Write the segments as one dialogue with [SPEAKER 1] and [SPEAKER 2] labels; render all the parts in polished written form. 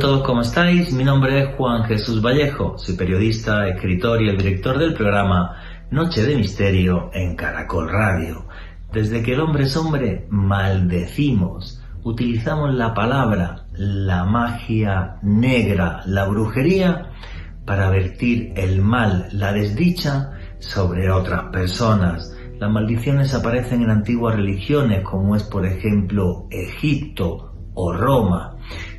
[SPEAKER 1] todos, ¿cómo estáis? Mi nombre es Juan Jesús Vallejo, soy periodista, escritor y el director del programa Noche de Misterio en Caracol Radio. Desde que el hombre es hombre, maldecimos, utilizamos la palabra, la magia negra, la brujería, para vertir el mal, la desdicha sobre otras personas. Las maldiciones aparecen en antiguas religiones, como es por ejemplo Egipto o Roma.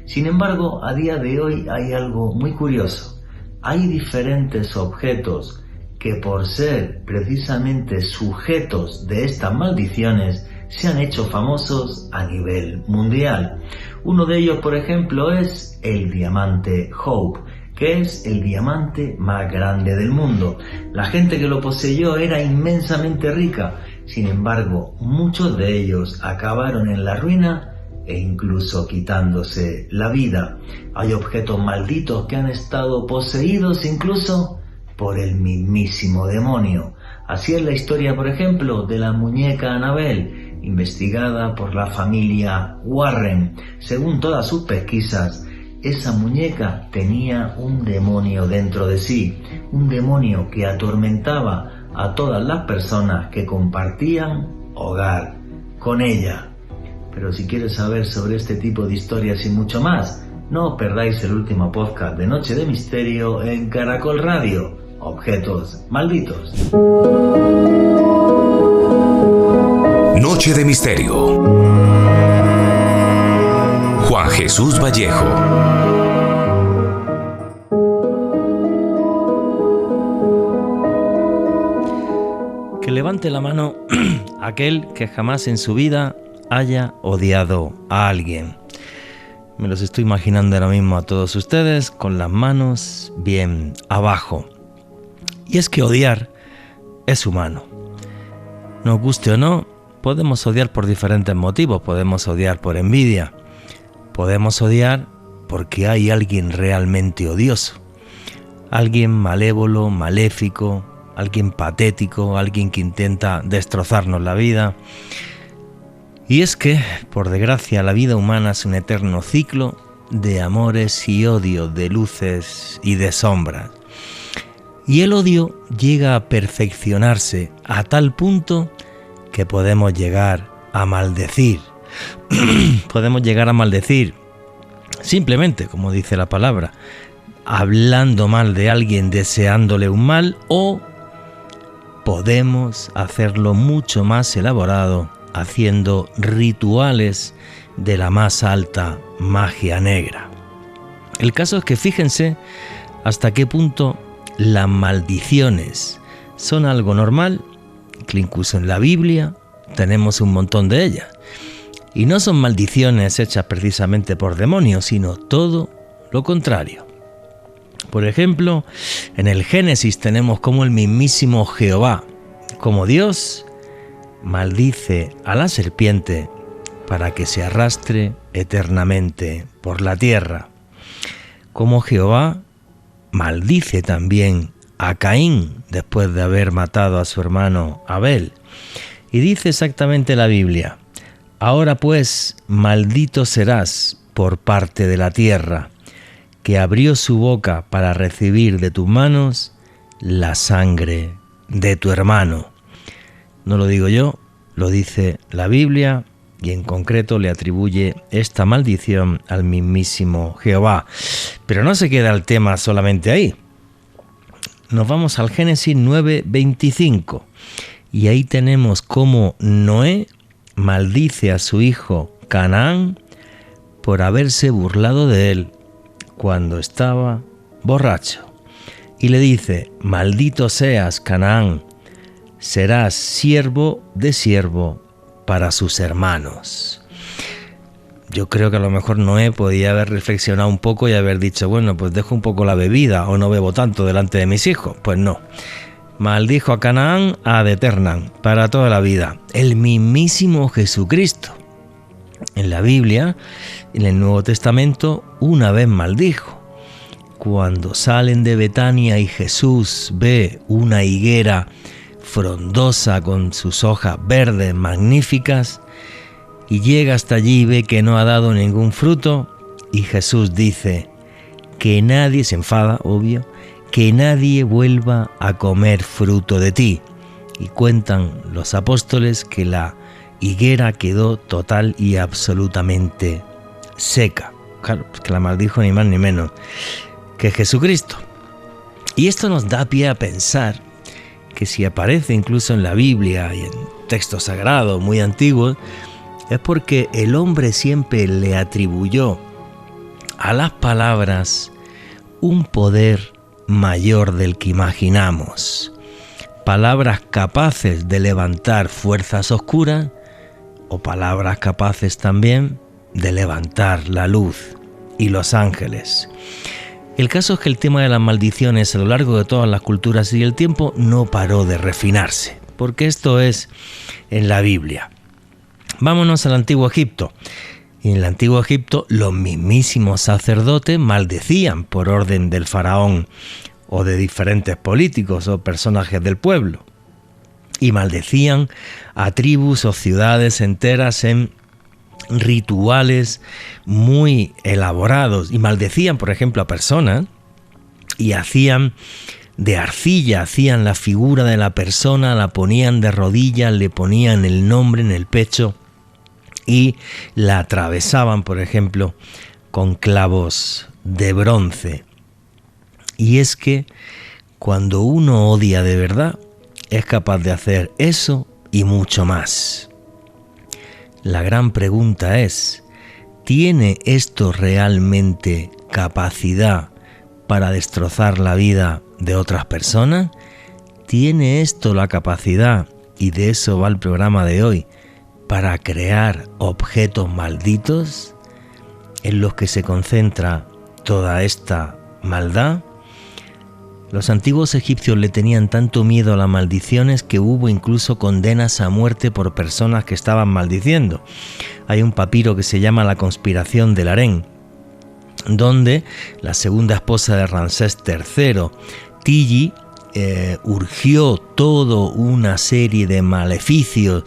[SPEAKER 1] Sin embargo, a día de hoy hay algo muy curioso. Hay diferentes objetos que, por ser precisamente sujetos de estas maldiciones, se han hecho famosos a nivel mundial. Uno de ellos, por ejemplo, es el diamante Hope, que es el diamante más grande del mundo. La gente que lo poseyó era inmensamente rica. Sin embargo, muchos de ellos acabaron en la ruina e incluso quitándose la vida. Hay objetos malditos que han estado poseídos incluso por el mismísimo demonio. Así es la historia, por ejemplo, de la muñeca Annabelle, investigada por la familia Warren. Según todas sus pesquisas, esa muñeca tenía un demonio dentro de sí, un demonio que atormentaba a todas las personas que compartían hogar con ella. Pero si quieres saber sobre este tipo de historias y mucho más, no os perdáis el último podcast de Noche de Misterio en Caracol Radio, Objetos Malditos.
[SPEAKER 2] Noche de Misterio. Juan Jesús Vallejo.
[SPEAKER 3] Que levante la mano aquel que jamás en su vida haya odiado a alguien. Me los estoy imaginando ahora mismo a todos ustedes con las manos bien abajo. Y es que odiar es humano. Nos guste o no, podemos odiar por diferentes motivos. Podemos odiar por envidia. Podemos odiar porque hay alguien realmente odioso. Alguien malévolo, maléfico, alguien patético, alguien que intenta destrozarnos la vida. Y es que, por desgracia, la vida humana es un eterno ciclo de amores y odio, de luces y de sombras. Y el odio llega a perfeccionarse a tal punto que podemos llegar a maldecir. Podemos llegar a maldecir simplemente, como dice la palabra, hablando mal de alguien, deseándole un mal, o podemos hacerlo mucho más elaborado, haciendo rituales de la más alta magia negra. El caso es que fíjense hasta qué punto las maldiciones son algo normal, que incluso en la Biblia tenemos un montón de ellas. Y no son maldiciones hechas precisamente por demonios, sino todo lo contrario. Por ejemplo, en el Génesis tenemos como el mismísimo Jehová, como Dios, maldice a la serpiente para que se arrastre eternamente por la tierra. Como Jehová maldice también a Caín después de haber matado a su hermano Abel. Y dice exactamente la Biblia: ahora pues, maldito serás por parte de la tierra, que abrió su boca para recibir de tus manos la sangre de tu hermano. No lo digo yo, lo dice la Biblia, y en concreto le atribuye esta maldición al mismísimo Jehová. Pero no se queda el tema solamente ahí. Nos vamos al Génesis 9:25, y ahí tenemos cómo Noé maldice a su hijo Canaán por haberse burlado de él cuando estaba borracho. Y le dice: maldito seas, Canaán, serás siervo de siervo para sus hermanos. Yo creo que a lo mejor Noé podía haber reflexionado un poco y haber dicho: bueno, pues dejo un poco la bebida o no bebo tanto delante de mis hijos. Pues no. Maldijo a Canaán ad eternam, para toda la vida. El mismísimo Jesucristo. En la Biblia, en el Nuevo Testamento, una vez maldijo. Cuando salen de Betania y Jesús ve una higuera frondosa con sus hojas verdes magníficas, y llega hasta allí y ve que no ha dado ningún fruto, y Jesús dice: que nadie se enfada, obvio, que nadie vuelva a comer fruto de ti. Y cuentan los apóstoles que la higuera quedó total y absolutamente seca. Claro, pues que la maldijo ni más ni menos que Jesucristo. Y esto nos da pie a pensar que si aparece incluso en la Biblia y en textos sagrados muy antiguos, es porque el hombre siempre le atribuyó a las palabras un poder mayor del que imaginamos. Palabras capaces de levantar fuerzas oscuras o palabras capaces también de levantar la luz y los ángeles. El caso es que el tema de las maldiciones a lo largo de todas las culturas y el tiempo no paró de refinarse, porque esto es en la Biblia. Vámonos al Antiguo Egipto. Y en el Antiguo Egipto los mismísimos sacerdotes maldecían por orden del faraón o de diferentes políticos o personajes del pueblo. Y maldecían a tribus o ciudades enteras en rituales muy elaborados. Y maldecían, por ejemplo, a personas y hacían de arcilla, hacían la figura de la persona, la ponían de rodillas, le ponían el nombre en el pecho y la atravesaban, por ejemplo, con clavos de bronce. Y es que cuando uno odia de verdad, es capaz de hacer eso y mucho más. La gran pregunta es, ¿tiene esto realmente capacidad para destrozar la vida de otras personas? ¿Tiene esto la capacidad, y de eso va el programa de hoy, para crear objetos malditos en los que se concentra toda esta maldad? Los antiguos egipcios le tenían tanto miedo a las maldiciones que hubo incluso condenas a muerte por personas que estaban maldiciendo. Hay un papiro que se llama La conspiración del harén, donde la segunda esposa de Ramsés III, Tigi, urgió toda una serie de maleficios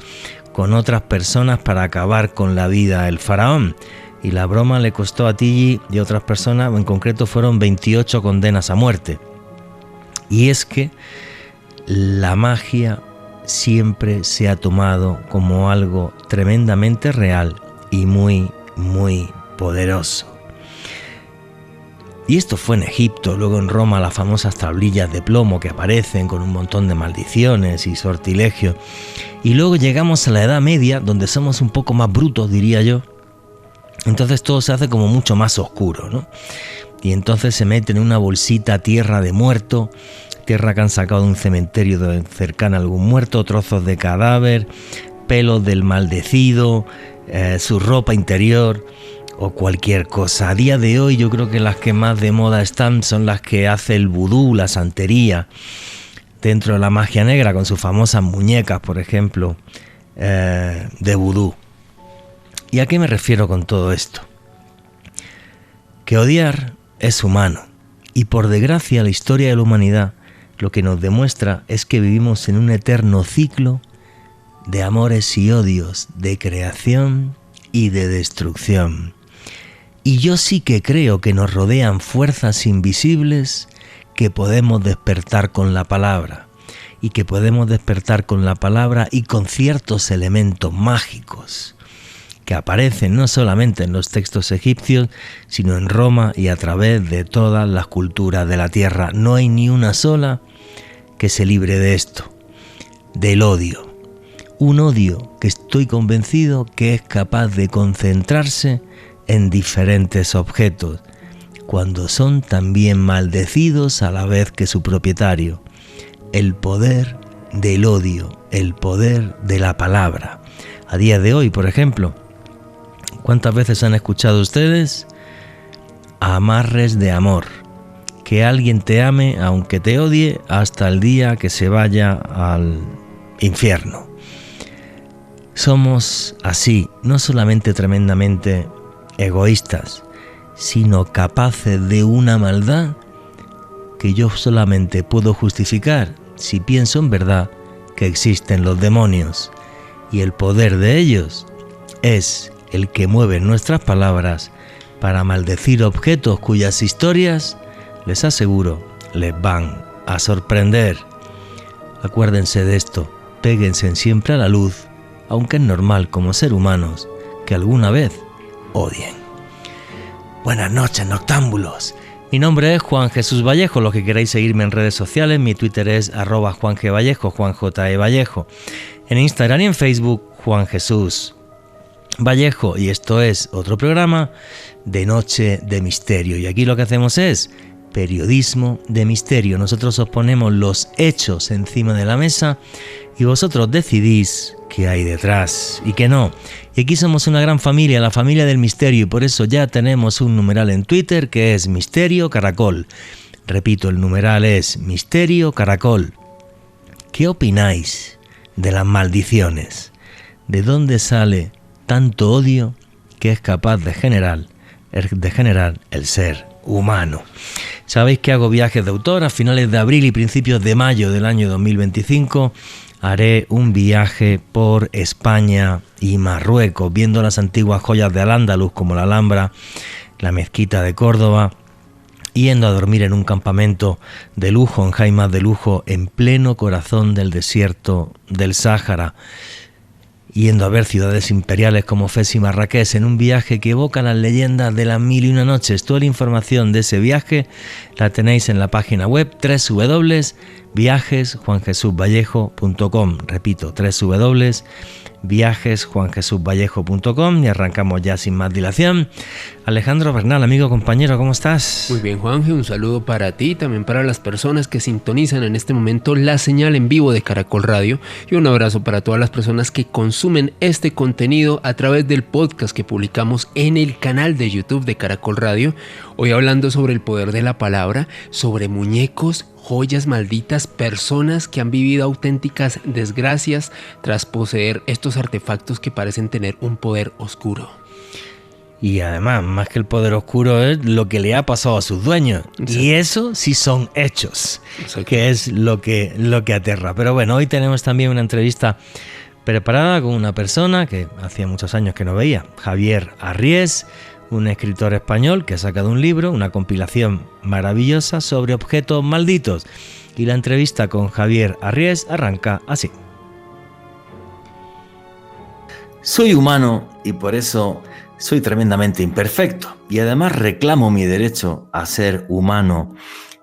[SPEAKER 3] con otras personas para acabar con la vida del faraón. Y la broma le costó a Tigi y otras personas, en concreto fueron 28 condenas a muerte. Y es que la magia siempre se ha tomado como algo tremendamente real y muy, muy poderoso. Y esto fue en Egipto, luego en Roma las famosas tablillas de plomo que aparecen con un montón de maldiciones y sortilegios. Y luego llegamos a la Edad Media, donde somos un poco más brutos, diría yo. Entonces todo se hace como mucho más oscuro, ¿no? Y entonces se mete en una bolsita tierra de muerto, tierra que han sacado de un cementerio cercano a algún muerto, trozos de cadáver, pelos del maldecido, su ropa interior o cualquier cosa. A día de hoy yo creo que las que más de moda están son las que hace el vudú, la santería, dentro de la magia negra, con sus famosas muñecas, por ejemplo, de vudú. ¿Y a qué me refiero con todo esto? Que odiar es humano, y por desgracia la historia de la humanidad lo que nos demuestra es que vivimos en un eterno ciclo de amores y odios, de creación y de destrucción. Y yo sí que creo que nos rodean fuerzas invisibles que podemos despertar con la palabra, y que podemos despertar con la palabra y con ciertos elementos mágicos que aparecen no solamente en los textos egipcios, sino en Roma y a través de todas las culturas de la tierra. No hay ni una sola que se libre de esto, del odio. Un odio que estoy convencido que es capaz de concentrarse en diferentes objetos, cuando son también maldecidos a la vez que su propietario. El poder del odio, el poder de la palabra. A día de hoy, por ejemplo, ¿cuántas veces han escuchado ustedes amarres de amor? Que alguien te ame aunque te odie hasta el día que se vaya al infierno. Somos así, no solamente tremendamente egoístas, sino capaces de una maldad que yo solamente puedo justificar si pienso en verdad que existen los demonios, y el poder de ellos es el que mueve nuestras palabras para maldecir objetos cuyas historias, les aseguro, les van a sorprender. Acuérdense de esto, péguense siempre a la luz, aunque es normal como ser humanos que alguna vez odien. Buenas noches, noctámbulos. Mi nombre es Juan Jesús Vallejo. Los que queráis seguirme en redes sociales, mi Twitter es @JuanGVallejo, Juan J. E. Vallejo. En Instagram y en Facebook, Juan Jesús Vallejo. Y esto es otro programa de Noche de Misterio. Y aquí lo que hacemos es periodismo de misterio. Nosotros os ponemos los hechos encima de la mesa y vosotros decidís qué hay detrás y qué no. Y aquí somos una gran familia, la familia del misterio, y por eso ya tenemos un numeral en Twitter que es Misterio Caracol. Repito, el numeral es Misterio Caracol. ¿Qué opináis de las maldiciones? ¿De dónde sale tanto odio que es capaz de generar el ser humano? Sabéis que hago viajes de autor. A finales de abril y principios de mayo del año 2025 haré un viaje por España y Marruecos, viendo las antiguas joyas de Al-Ándalus como la Alhambra, la Mezquita de Córdoba, yendo a dormir en un campamento de lujo, en jaimas de lujo, en pleno corazón del desierto del Sáhara, yendo a ver ciudades imperiales como Fez y Marrakech, en un viaje que evoca las leyendas de las 1001 noches. Toda la información de ese viaje la tenéis en la página web www.viajesjuanjesusvallejo.com. Repito, www.viajesjuanjesusvallejo.com, y arrancamos ya sin más dilación. Alejandro Bernal, amigo, compañero, ¿cómo estás?
[SPEAKER 4] Muy bien, Juanje, un saludo para ti y también para las personas que sintonizan en este momento la señal en vivo de Caracol Radio, y un abrazo para todas las personas que consumen este contenido a través del podcast que publicamos en el canal de YouTube de Caracol Radio. Hoy hablando sobre el poder de la palabra, sobre muñecos, joyas malditas, personas que han vivido auténticas desgracias tras poseer estos artefactos que parecen tener un poder oscuro.
[SPEAKER 3] Y además, más que el poder oscuro, es lo que le ha pasado a sus dueños. Exacto. Y eso sí son hechos. Exacto. Que es lo que aterra. Pero bueno, hoy tenemos también una entrevista preparada con una persona que hacía muchos años que no veía, Javier Arries, un escritor español que ha sacado un libro, una compilación maravillosa sobre objetos malditos. Y la entrevista con Javier Arries arranca así.
[SPEAKER 1] Soy humano y por eso soy tremendamente imperfecto, y además reclamo mi derecho a ser humano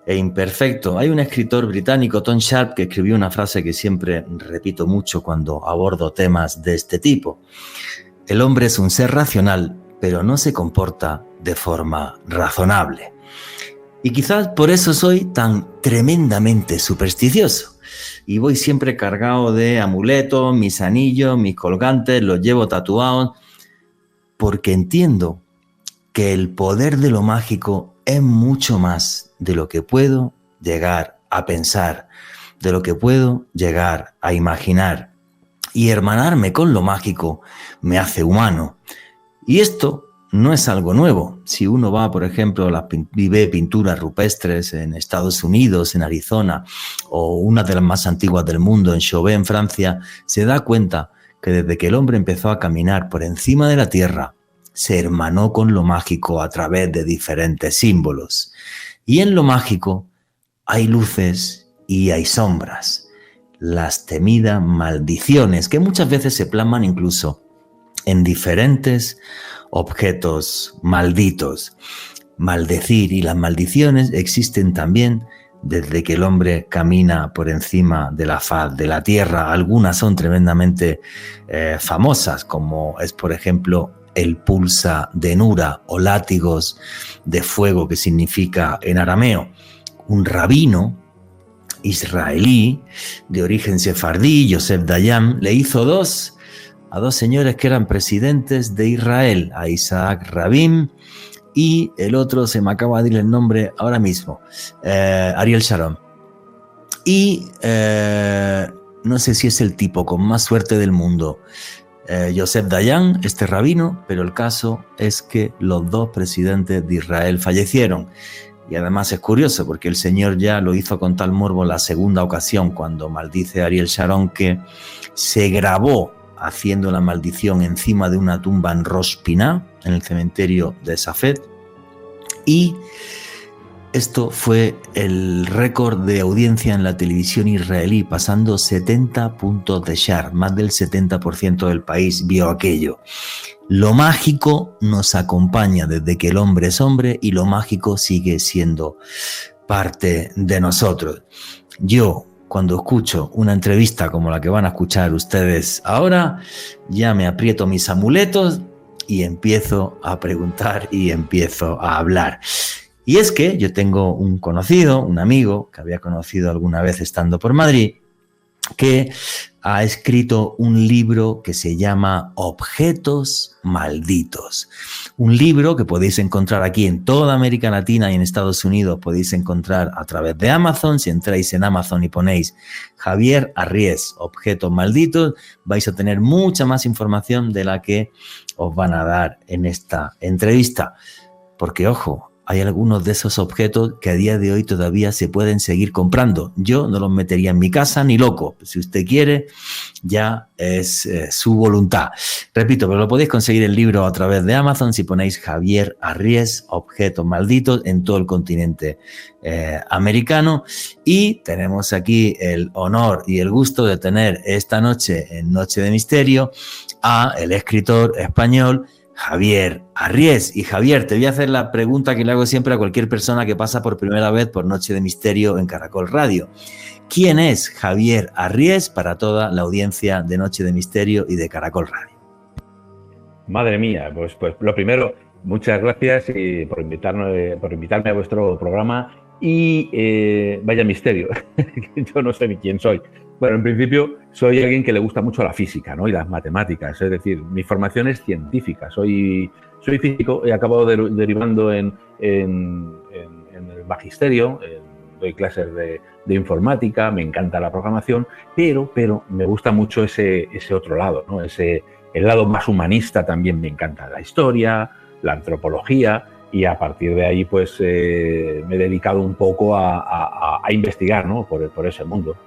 [SPEAKER 1] e imperfecto. Hay un escritor británico, Tom Sharp, que escribió una frase que siempre repito mucho cuando abordo temas de este tipo. El hombre es un ser racional, pero no se comporta de forma razonable. Y quizás por eso soy tan tremendamente supersticioso. Y voy siempre cargado de amuletos, mis anillos, mis colgantes, los llevo tatuados, porque entiendo que el poder de lo mágico es mucho más de lo que puedo llegar a pensar, de lo que puedo llegar a imaginar. Y hermanarme con lo mágico me hace humano. Y esto no es algo nuevo. Si uno va, por ejemplo, y ve pinturas rupestres en Estados Unidos, en Arizona, o una de las más antiguas del mundo, en Chauvet, en Francia, se da cuenta que desde que el hombre empezó a caminar por encima de la tierra, se hermanó con lo mágico a través de diferentes símbolos. Y en lo mágico hay luces y hay sombras, las temidas maldiciones, que muchas veces se plasman incluso en diferentes objetos malditos. Maldecir y las maldiciones existen también desde que el hombre camina por encima de la faz de la tierra. Algunas son tremendamente famosas, como es, por ejemplo, el pulsa de Nura o látigos de fuego, que significa en arameo. Un rabino israelí de origen sefardí, Yosef Dayan, le hizo a dos señores que eran presidentes de Israel, a Isaac Rabin y el otro, se me acaba de ir el nombre ahora mismo, Ariel Sharon. Y no sé si es el tipo con más suerte del mundo, Yosef Dayan, este rabino, pero el caso es que los dos presidentes de Israel fallecieron. Y además es curioso porque el señor ya lo hizo con tal morbo la segunda ocasión, cuando maldice a Ariel Sharon, que se grabó haciendo la maldición encima de una tumba en Rosh Pinah, en el cementerio de Safed. Y esto fue el récord de audiencia en la televisión israelí, pasando 70 puntos de share. Más del 70% del país vio aquello. Lo mágico nos acompaña desde que el hombre es hombre y lo mágico sigue siendo parte de nosotros. Yo, cuando escucho una entrevista como la que van a escuchar ustedes ahora, ya me aprieto mis amuletos y empiezo a preguntar y empiezo a hablar. Y es que yo tengo un conocido, un amigo que había conocido alguna vez estando por Madrid, que ha escrito un libro que se llama Objetos Malditos. Un libro que podéis encontrar aquí en toda América Latina y en Estados Unidos, podéis encontrar a través de Amazon. Si entráis en Amazon y ponéis Javier Arries, Objetos Malditos, vais a tener mucha más información de la que os van a dar en esta entrevista. Porque, ojo, hay algunos de esos objetos que a día de hoy todavía se pueden seguir comprando. Yo no los metería en mi casa ni loco. Si usted quiere, ya es su voluntad. Repito, pero lo podéis conseguir el libro a través de Amazon si ponéis Javier Arries, Objetos Malditos, en todo el continente americano. Y tenemos aquí el honor y el gusto de tener esta noche, en Noche de Misterio, a el escritor español Javier Arries. Y Javier, te voy a hacer la pregunta que le hago siempre a cualquier persona que pasa por primera vez por Noche de Misterio en Caracol Radio. ¿Quién es Javier Arries para toda la audiencia de Noche de Misterio y de Caracol Radio?
[SPEAKER 5] Madre mía, pues lo primero, muchas gracias por invitarme a vuestro programa y vaya misterio, yo no sé ni quién soy. Bueno, en principio soy alguien que le gusta mucho la física, ¿no? Y las matemáticas, es decir, mi formación es científica, soy físico, he acabado derivando en el magisterio, doy clases de informática, me encanta la programación, pero me gusta mucho ese otro lado, ¿no? El lado más humanista también me encanta, la historia, la antropología, y a partir de ahí pues me he dedicado un poco a investigar, ¿no? por ese mundo.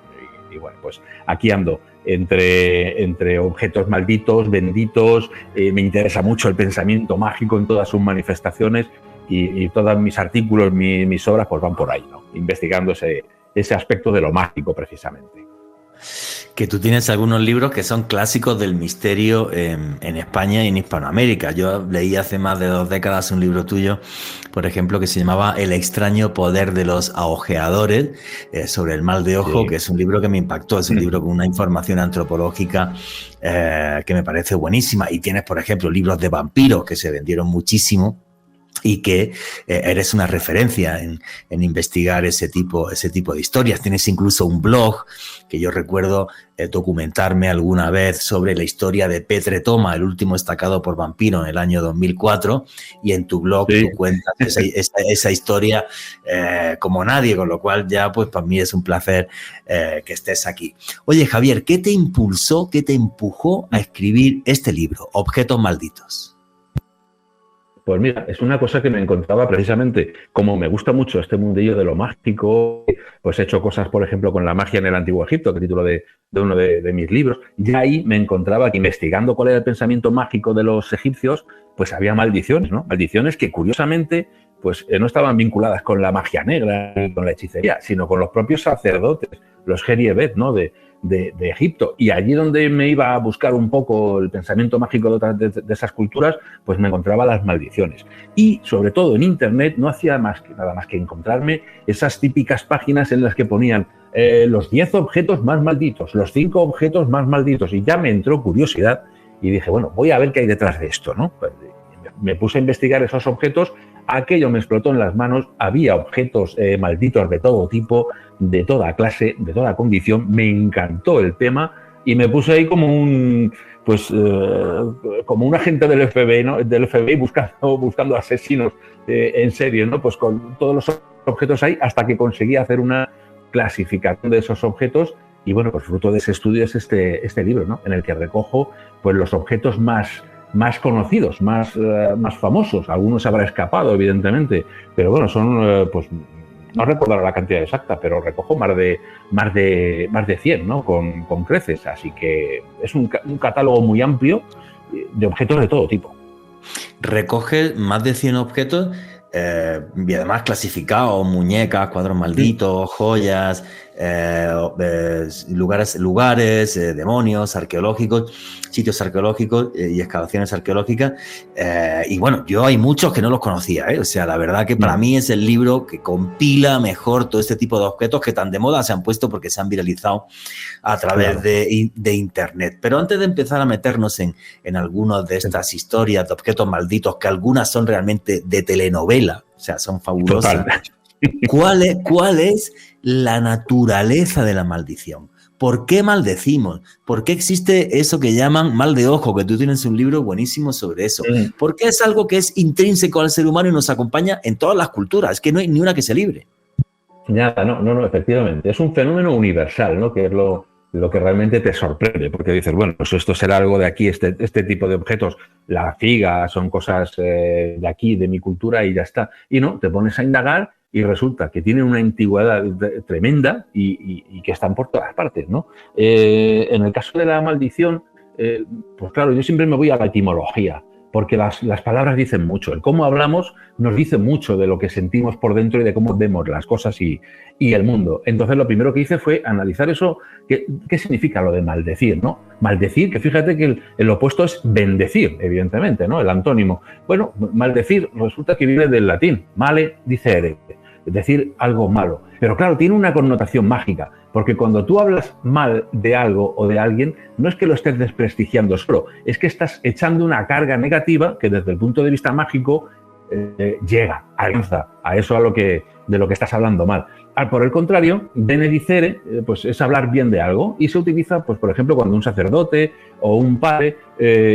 [SPEAKER 5] Y bueno, pues aquí ando entre objetos malditos, benditos, me interesa mucho el pensamiento mágico en todas sus manifestaciones y todos mis artículos, mis obras, pues van por ahí, ¿no? Investigando ese aspecto de lo mágico precisamente.
[SPEAKER 1] Que tú tienes algunos libros que son clásicos del misterio en España y en Hispanoamérica. Yo leí hace más de 2 décadas un libro tuyo, por ejemplo, que se llamaba El extraño poder de los aojeadores, sobre el mal de ojo, sí, que es un libro que me impactó. Es un libro con una información antropológica que me parece buenísima. Y tienes, por ejemplo, libros de vampiros que se vendieron muchísimo y que eres una referencia en investigar ese tipo de historias. Tienes incluso un blog que yo recuerdo documentarme alguna vez sobre la historia de Petre Toma, el último estacado por vampiro en el año 2004, y en tu blog sí, tú cuentas esa historia como nadie, con lo cual ya pues para mí es un placer que estés aquí. Oye, Javier, ¿qué te impulsó, qué te empujó a escribir este libro, Objetos Malditos?
[SPEAKER 5] Pues mira, es una cosa que me encontraba precisamente, como me gusta mucho este mundillo de lo mágico, pues he hecho cosas, por ejemplo, con la magia en el Antiguo Egipto, que título de uno de mis libros, y ahí me encontraba que investigando cuál era el pensamiento mágico de los egipcios, pues había maldiciones, ¿no? Maldiciones que curiosamente pues no estaban vinculadas con la magia negra y con la hechicería, sino con los propios sacerdotes, los Geriebet, ¿no? de Egipto. Y allí donde me iba a buscar un poco el pensamiento mágico de esas culturas, pues me encontraba las maldiciones. Y sobre todo en Internet no hacía nada más que encontrarme esas típicas páginas en las que ponían los 10 objetos más malditos, los 5 objetos más malditos. Y ya me entró curiosidad y dije, bueno, voy a ver qué hay detrás de esto, ¿no? Pues me puse a investigar esos objetos, aquello me explotó en las manos, había objetos malditos de todo tipo, de toda clase, de toda condición, me encantó el tema y me puse ahí como un agente del FBI, ¿no? Del FBI buscando asesinos en serie, ¿no? Pues con todos los objetos ahí hasta que conseguí hacer una clasificación de esos objetos y bueno, pues fruto de ese estudio es este libro, ¿no? En el que recojo pues los objetos más conocidos, más famosos. Algunos se habrá escapado, evidentemente, pero bueno, son pues no recuerdo la cantidad exacta, pero recojo más de 100, ¿no? Con creces. Así que es un catálogo muy amplio de objetos de todo tipo.
[SPEAKER 1] Recoge más de 100 objetos y además clasificados: muñecas, cuadros malditos, joyas, lugares, demonios arqueológicos, sitios arqueológicos y excavaciones arqueológicas. Y bueno, yo hay muchos que no los conocía, ¿eh? O sea, la verdad que para mí es el libro que compila mejor todo este tipo de objetos que tan de moda se han puesto porque se han viralizado a través de Internet. Pero antes de empezar a meternos en algunas de estas historias de objetos malditos, que algunas son realmente de telenovela, o sea, son fabulosas. ¿Cuál es la naturaleza de la maldición? ¿Por qué maldecimos? ¿Por qué existe eso que llaman mal de ojo? Que tú tienes un libro buenísimo sobre eso. Porque es algo que es intrínseco al ser humano y nos acompaña en todas las culturas. Es que no hay ni una que se libre.
[SPEAKER 5] Nada, no, efectivamente. Es un fenómeno universal, ¿no? Que es lo que realmente te sorprende, porque dices, bueno, pues esto será algo de aquí, este tipo de objetos, la figa, son cosas de aquí, de mi cultura y ya está. Y no, te pones a indagar y resulta que tienen una antigüedad tremenda y que están por todas partes, ¿no? En el caso de la maldición, pues claro, yo siempre me voy a la etimología, porque las palabras dicen mucho. El cómo hablamos nos dice mucho de lo que sentimos por dentro y de cómo vemos las cosas y el mundo. Entonces, lo primero que hice fue analizar eso. ¿Qué significa lo de maldecir, no? Maldecir, que fíjate que el opuesto es bendecir, evidentemente, ¿no? El antónimo. Bueno, maldecir resulta que viene del latín. Male dicere, es decir, algo malo. Pero claro, tiene una connotación mágica, porque cuando tú hablas mal de algo o de alguien, no es que lo estés desprestigiando solo, es que estás echando una carga negativa que desde el punto de vista mágico llega, alcanza a eso de lo que estás hablando mal. Por el contrario, benedicere, pues es hablar bien de algo y se utiliza, pues por ejemplo, cuando un sacerdote o un padre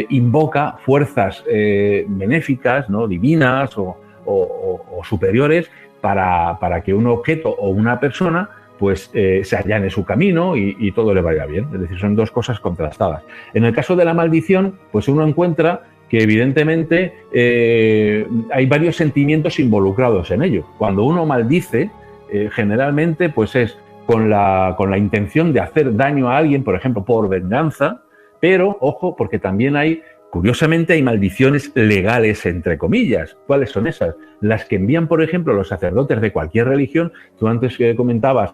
[SPEAKER 5] invoca fuerzas benéficas, ¿no? Divinas o superiores para que un objeto o una persona pues se allane su camino y todo le vaya bien. Es decir, son dos cosas contrastadas. En el caso de la maldición, pues uno encuentra que evidentemente hay varios sentimientos involucrados en ello. Cuando uno maldice, generalmente pues es con la intención de hacer daño a alguien, por ejemplo, por venganza, pero, ojo, porque también curiosamente hay maldiciones legales, entre comillas. ¿Cuáles son esas? Las que envían, por ejemplo, los sacerdotes de cualquier religión. Tú antes comentabas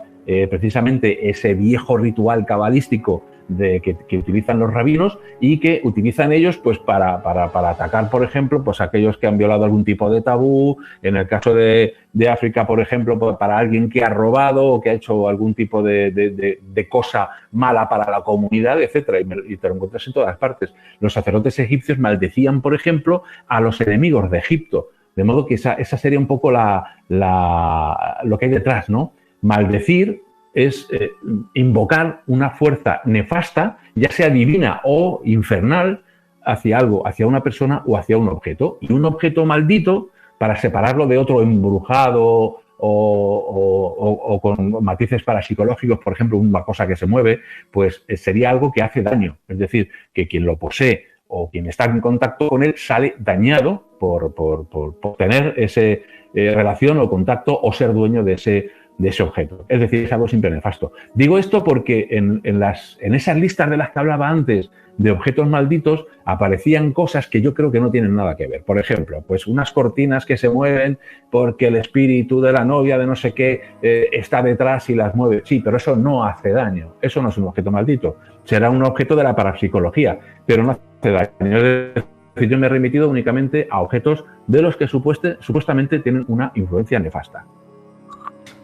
[SPEAKER 5] precisamente ese viejo ritual cabalístico que utilizan los rabinos y que utilizan ellos pues para atacar, por ejemplo, pues aquellos que han violado algún tipo de tabú. En el caso de África, por ejemplo, pues para alguien que ha robado o que ha hecho algún tipo de cosa mala para la comunidad, etcétera, y te lo encuentras en todas partes. Los sacerdotes egipcios maldecían, por ejemplo, a los enemigos de Egipto, de modo que esa sería un poco lo que hay detrás, ¿no? Maldecir es invocar una fuerza nefasta, ya sea divina o infernal, hacia algo, hacia una persona o hacia un objeto. Y un objeto maldito, para separarlo de otro embrujado o con matices parapsicológicos, por ejemplo, una cosa que se mueve, pues sería algo que hace daño. Es decir, que quien lo posee o quien está en contacto con él sale dañado por tener esa relación o contacto o ser dueño de ese objeto. Es decir, es algo siempre nefasto. Digo esto porque en esas listas de las que hablaba antes de objetos malditos aparecían cosas que yo creo que no tienen nada que ver. Por ejemplo, pues unas cortinas que se mueven porque el espíritu de la novia de no sé qué está detrás y las mueve. Sí, pero eso no hace daño. Eso no es un objeto maldito. Será un objeto de la parapsicología, pero no hace daño. Es decir, yo me he remitido únicamente a objetos de los que supuestamente tienen una influencia nefasta.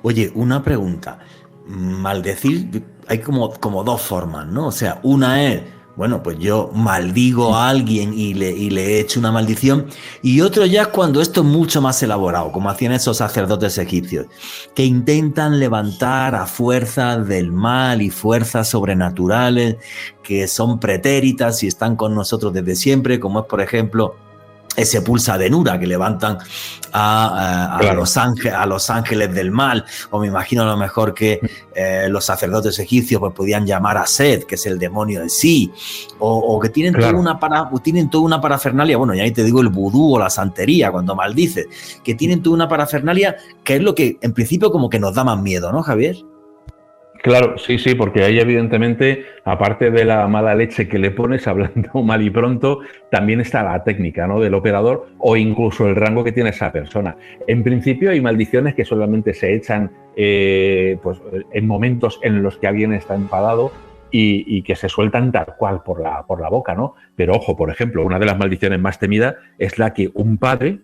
[SPEAKER 1] Oye, una pregunta. Maldecir, hay como dos formas, ¿no? O sea, una es, bueno, pues yo maldigo a alguien y le echo una maldición. Y otro ya es cuando esto es mucho más elaborado, como hacían esos sacerdotes egipcios, que intentan levantar a fuerzas del mal y fuerzas sobrenaturales que son pretéritas y están con nosotros desde siempre, como es, por ejemplo, ese pulsa de Nura que levantan
[SPEAKER 5] Claro.
[SPEAKER 1] a los ángeles del mal, o me imagino a lo mejor que los sacerdotes egipcios pues podían llamar a Set, que es el demonio en sí, o que tienen,
[SPEAKER 5] Claro.
[SPEAKER 1] tienen toda una parafernalia, bueno, ya ahí te digo el vudú o la santería cuando maldices, que tienen toda una parafernalia que es lo que en principio como que nos da más miedo, ¿no, Javier?
[SPEAKER 5] Claro, sí, sí, porque ahí evidentemente, aparte de la mala leche que le pones, hablando mal y pronto, también está la técnica, ¿no?, del operador o incluso el rango que tiene esa persona. En principio hay maldiciones que solamente se echan pues, en momentos en los que alguien está enfadado y que se sueltan tal cual por la boca, ¿no? Pero ojo, por ejemplo, una de las maldiciones más temidas es la que un padre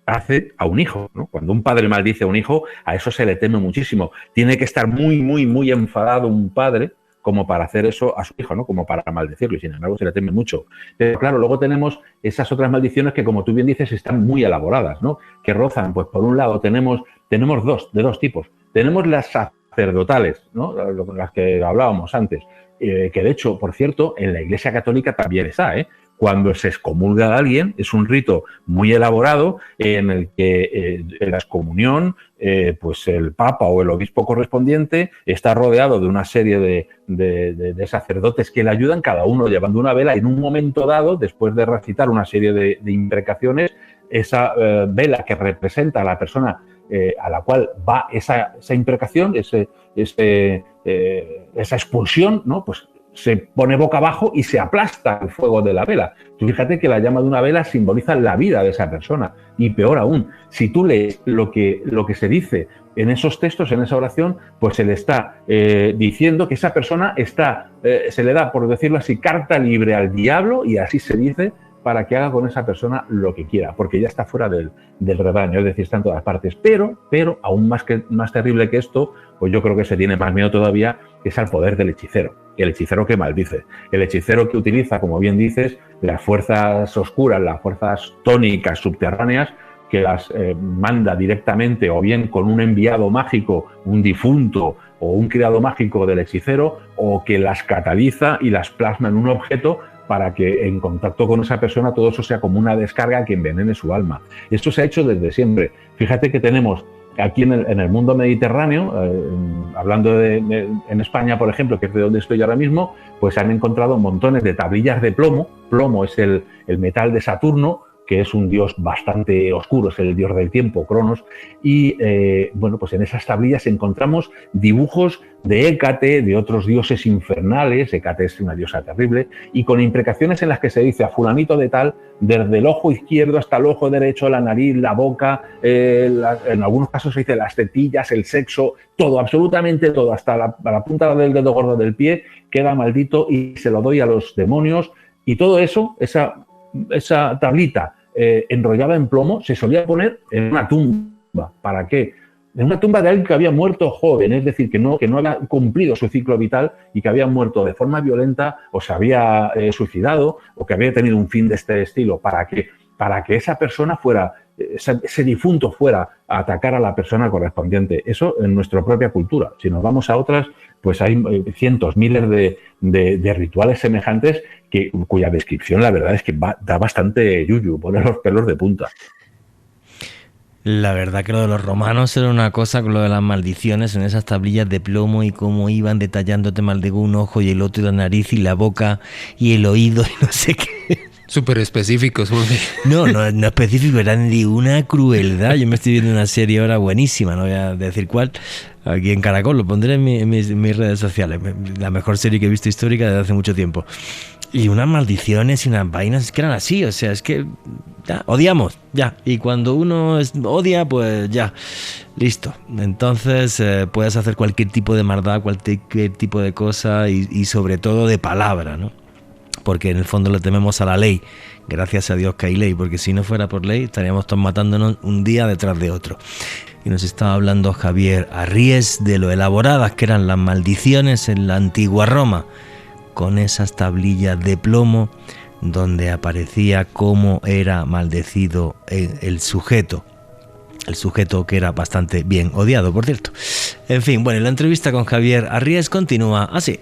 [SPEAKER 5] hace a un hijo, ¿no? Cuando un padre maldice a un hijo, a eso se le teme muchísimo. Tiene que estar muy, muy, muy enfadado un padre como para hacer eso a su hijo, ¿no? Como para maldecirlo, y sin embargo se le teme mucho. Pero claro, luego tenemos esas otras maldiciones que, como tú bien dices, están muy elaboradas, ¿no? Que rozan, pues por un lado tenemos de dos tipos. Tenemos las sacerdotales, ¿no?, las que hablábamos antes, que de hecho, por cierto, en la Iglesia Católica también está, ¿eh? Cuando se excomulga a alguien, es un rito muy elaborado en el que en la excomunión, pues el Papa o el obispo correspondiente está rodeado de una serie de sacerdotes que le ayudan, cada uno llevando una vela, y en un momento dado, después de recitar una serie de imprecaciones, esa vela que representa a la persona a la cual va esa imprecación, esa expulsión, ¿no?, pues se pone boca abajo y se aplasta el fuego de la vela. Tú fíjate que la llama de una vela simboliza la vida de esa persona. Y peor aún, si tú lees lo que se dice en esos textos, en esa oración, pues se le está diciendo que esa persona se le da, por decirlo así, carta libre al diablo, y así se dice, para que haga con esa persona lo que quiera, porque ya está fuera del rebaño, es decir, está en todas partes. Pero aún más terrible que esto, pues yo creo que se tiene más miedo todavía, es al poder del hechicero. El hechicero que maldice, el hechicero que utiliza, como bien dices, las fuerzas oscuras, las fuerzas tónicas subterráneas, que las manda directamente o bien con un enviado mágico, un difunto o un criado mágico del hechicero, o que las cataliza y las plasma en un objeto para que en contacto con esa persona todo eso sea como una descarga que envenene su alma. Esto se ha hecho desde siempre. Fíjate que tenemos aquí en el mundo mediterráneo, hablando en España, por ejemplo, que es de donde estoy ahora mismo, pues han encontrado montones de tablillas de plomo. Plomo es el metal de Saturno, que es un dios bastante oscuro, es el dios del tiempo, Cronos, y bueno, pues en esas tablillas encontramos dibujos de Hécate, de otros dioses infernales. Hécate es una diosa terrible, y con imprecaciones en las que se dice a fulanito de tal, desde el ojo izquierdo hasta el ojo derecho, la nariz, la boca, en algunos casos se dice las tetillas, el sexo, todo, absolutamente todo, hasta la punta del dedo gordo del pie, queda maldito y se lo doy a los demonios. Y todo eso, esa tablita enrollada en plomo, se solía poner en una tumba. ¿Para qué? En una tumba de alguien que había muerto joven, es decir, que no había cumplido su ciclo vital y que había muerto de forma violenta, o se había suicidado, o que había tenido un fin de este estilo. ¿Para qué? Para que esa persona ese difunto fuera a atacar a la persona correspondiente. Eso en nuestra propia cultura. Si nos vamos a otras, pues hay cientos, miles de rituales semejantes cuya descripción, la verdad es que da bastante yuyu, pone los pelos de punta.
[SPEAKER 3] La verdad que lo de los romanos era una cosa, con lo de las maldiciones en esas tablillas de plomo, y cómo iban detallándote maldigo un ojo y el otro y la nariz y la boca y el oído y no sé qué.
[SPEAKER 4] Súper específicos.
[SPEAKER 3] No específico, eran de una crueldad. Yo me estoy viendo una serie ahora buenísima, no voy a decir cuál, aquí en Caracol, lo pondré en mis redes sociales, la mejor serie que he visto histórica desde hace mucho tiempo. Y unas maldiciones y unas vainas que eran así, o sea, es que ya, odiamos, ya. Y cuando uno odia, pues ya, listo. Entonces puedes hacer cualquier tipo de maldad, cualquier tipo de cosa, y sobre todo de palabra, ¿no? Porque en el fondo le tememos a la ley. Gracias a Dios que hay ley, porque si no fuera por ley estaríamos todos matándonos un día detrás de otro. Y nos estaba hablando Javier Arries de lo elaboradas que eran las maldiciones en la antigua Roma, con esas tablillas de plomo donde aparecía cómo era maldecido el sujeto que era bastante bien odiado, por cierto. En fin, bueno, la entrevista con Javier Arries continúa así.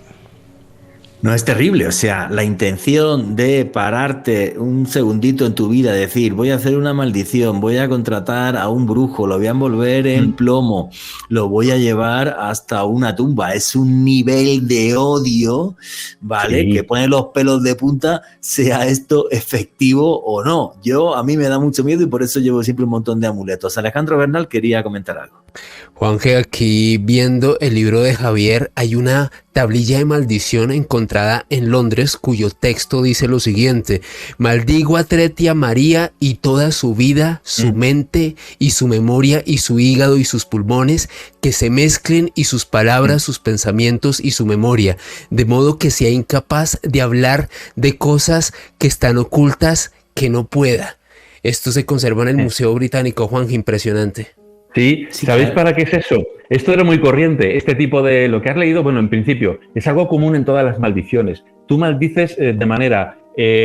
[SPEAKER 1] No, es terrible, o sea, la intención de pararte un segundito en tu vida, decir, voy a hacer una maldición, voy a contratar a un brujo, lo voy a envolver en plomo, lo voy a llevar hasta una tumba, es un nivel de odio, ¿vale?
[SPEAKER 5] Sí.
[SPEAKER 1] Que pone los pelos de punta, sea esto efectivo o no. A mí me da mucho miedo y por eso llevo siempre un montón de amuletos. Alejandro Bernal quería comentar algo.
[SPEAKER 4] Juanje, aquí viendo el libro de Javier, hay una tablilla de maldición encontrada en Londres cuyo texto dice lo siguiente: maldigo a Tretia María y toda su vida, su mente y su memoria y su hígado y sus pulmones, que se mezclen, y sus palabras, sus pensamientos y su memoria, de modo que sea incapaz de hablar de cosas que están ocultas, que no pueda. Esto se conserva en el Museo Británico, Juanje, impresionante.
[SPEAKER 5] Sí, ¿sabéis para qué es eso? Esto era muy corriente, este tipo de lo que has leído, bueno, en principio, es algo común en todas las maldiciones. Tú maldices de manera,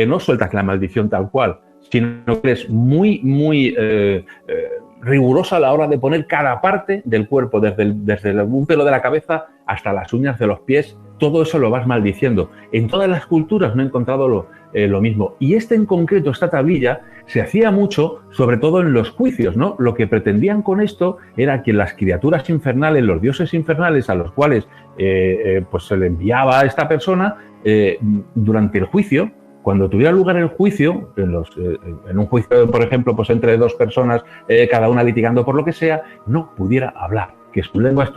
[SPEAKER 5] no sueltas la maldición tal cual, sino que eres muy rigurosa a la hora de poner cada parte del cuerpo, desde un pelo de la cabeza hasta las uñas de los pies, todo eso lo vas maldiciendo. En todas las culturas no he encontrado lo mismo. Y en concreto, esta tablilla, se hacía mucho, sobre todo en los juicios, ¿no? Lo que pretendían con esto era que las criaturas infernales, los dioses infernales a los cuales pues se le enviaba a esta persona, durante el juicio, cuando tuviera lugar el juicio, en un juicio, por ejemplo, pues entre dos personas, cada una litigando por lo que sea, no pudiera hablar, que su lengua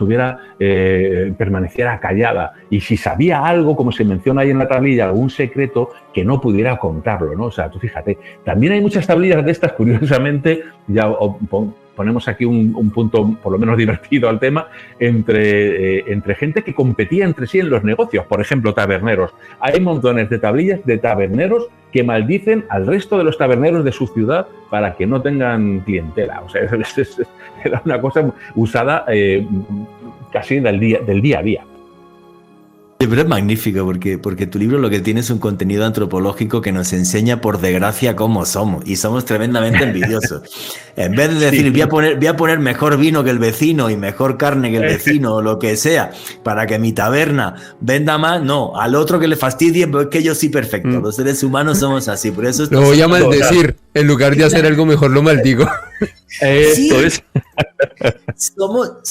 [SPEAKER 5] permaneciera callada, y si sabía algo, como se menciona ahí en la tablilla, algún secreto, que no pudiera contarlo, ¿no? O sea, tú fíjate, también hay muchas tablillas de estas, curiosamente, ya ponemos aquí un punto por lo menos divertido al tema, entre gente que competía entre sí en los negocios, por ejemplo, taberneros. Hay montones de tablillas de taberneros que maldicen al resto de los taberneros de su ciudad para que no tengan clientela. O sea, era una cosa usada casi del día a día.
[SPEAKER 1] Pero es magnífico porque tu libro lo que tiene es un contenido antropológico que nos enseña, por desgracia, cómo somos, y somos tremendamente envidiosos. En vez de decir, voy a poner mejor vino que el vecino y mejor carne que el vecino o lo que sea para que mi taberna venda más, no, al otro que le fastidie, pues que yo sí, perfecto. Los seres humanos somos así, por eso
[SPEAKER 4] lo voy a maldecir, en lugar de hacer algo mejor lo maldigo.
[SPEAKER 1] Esto es. Somos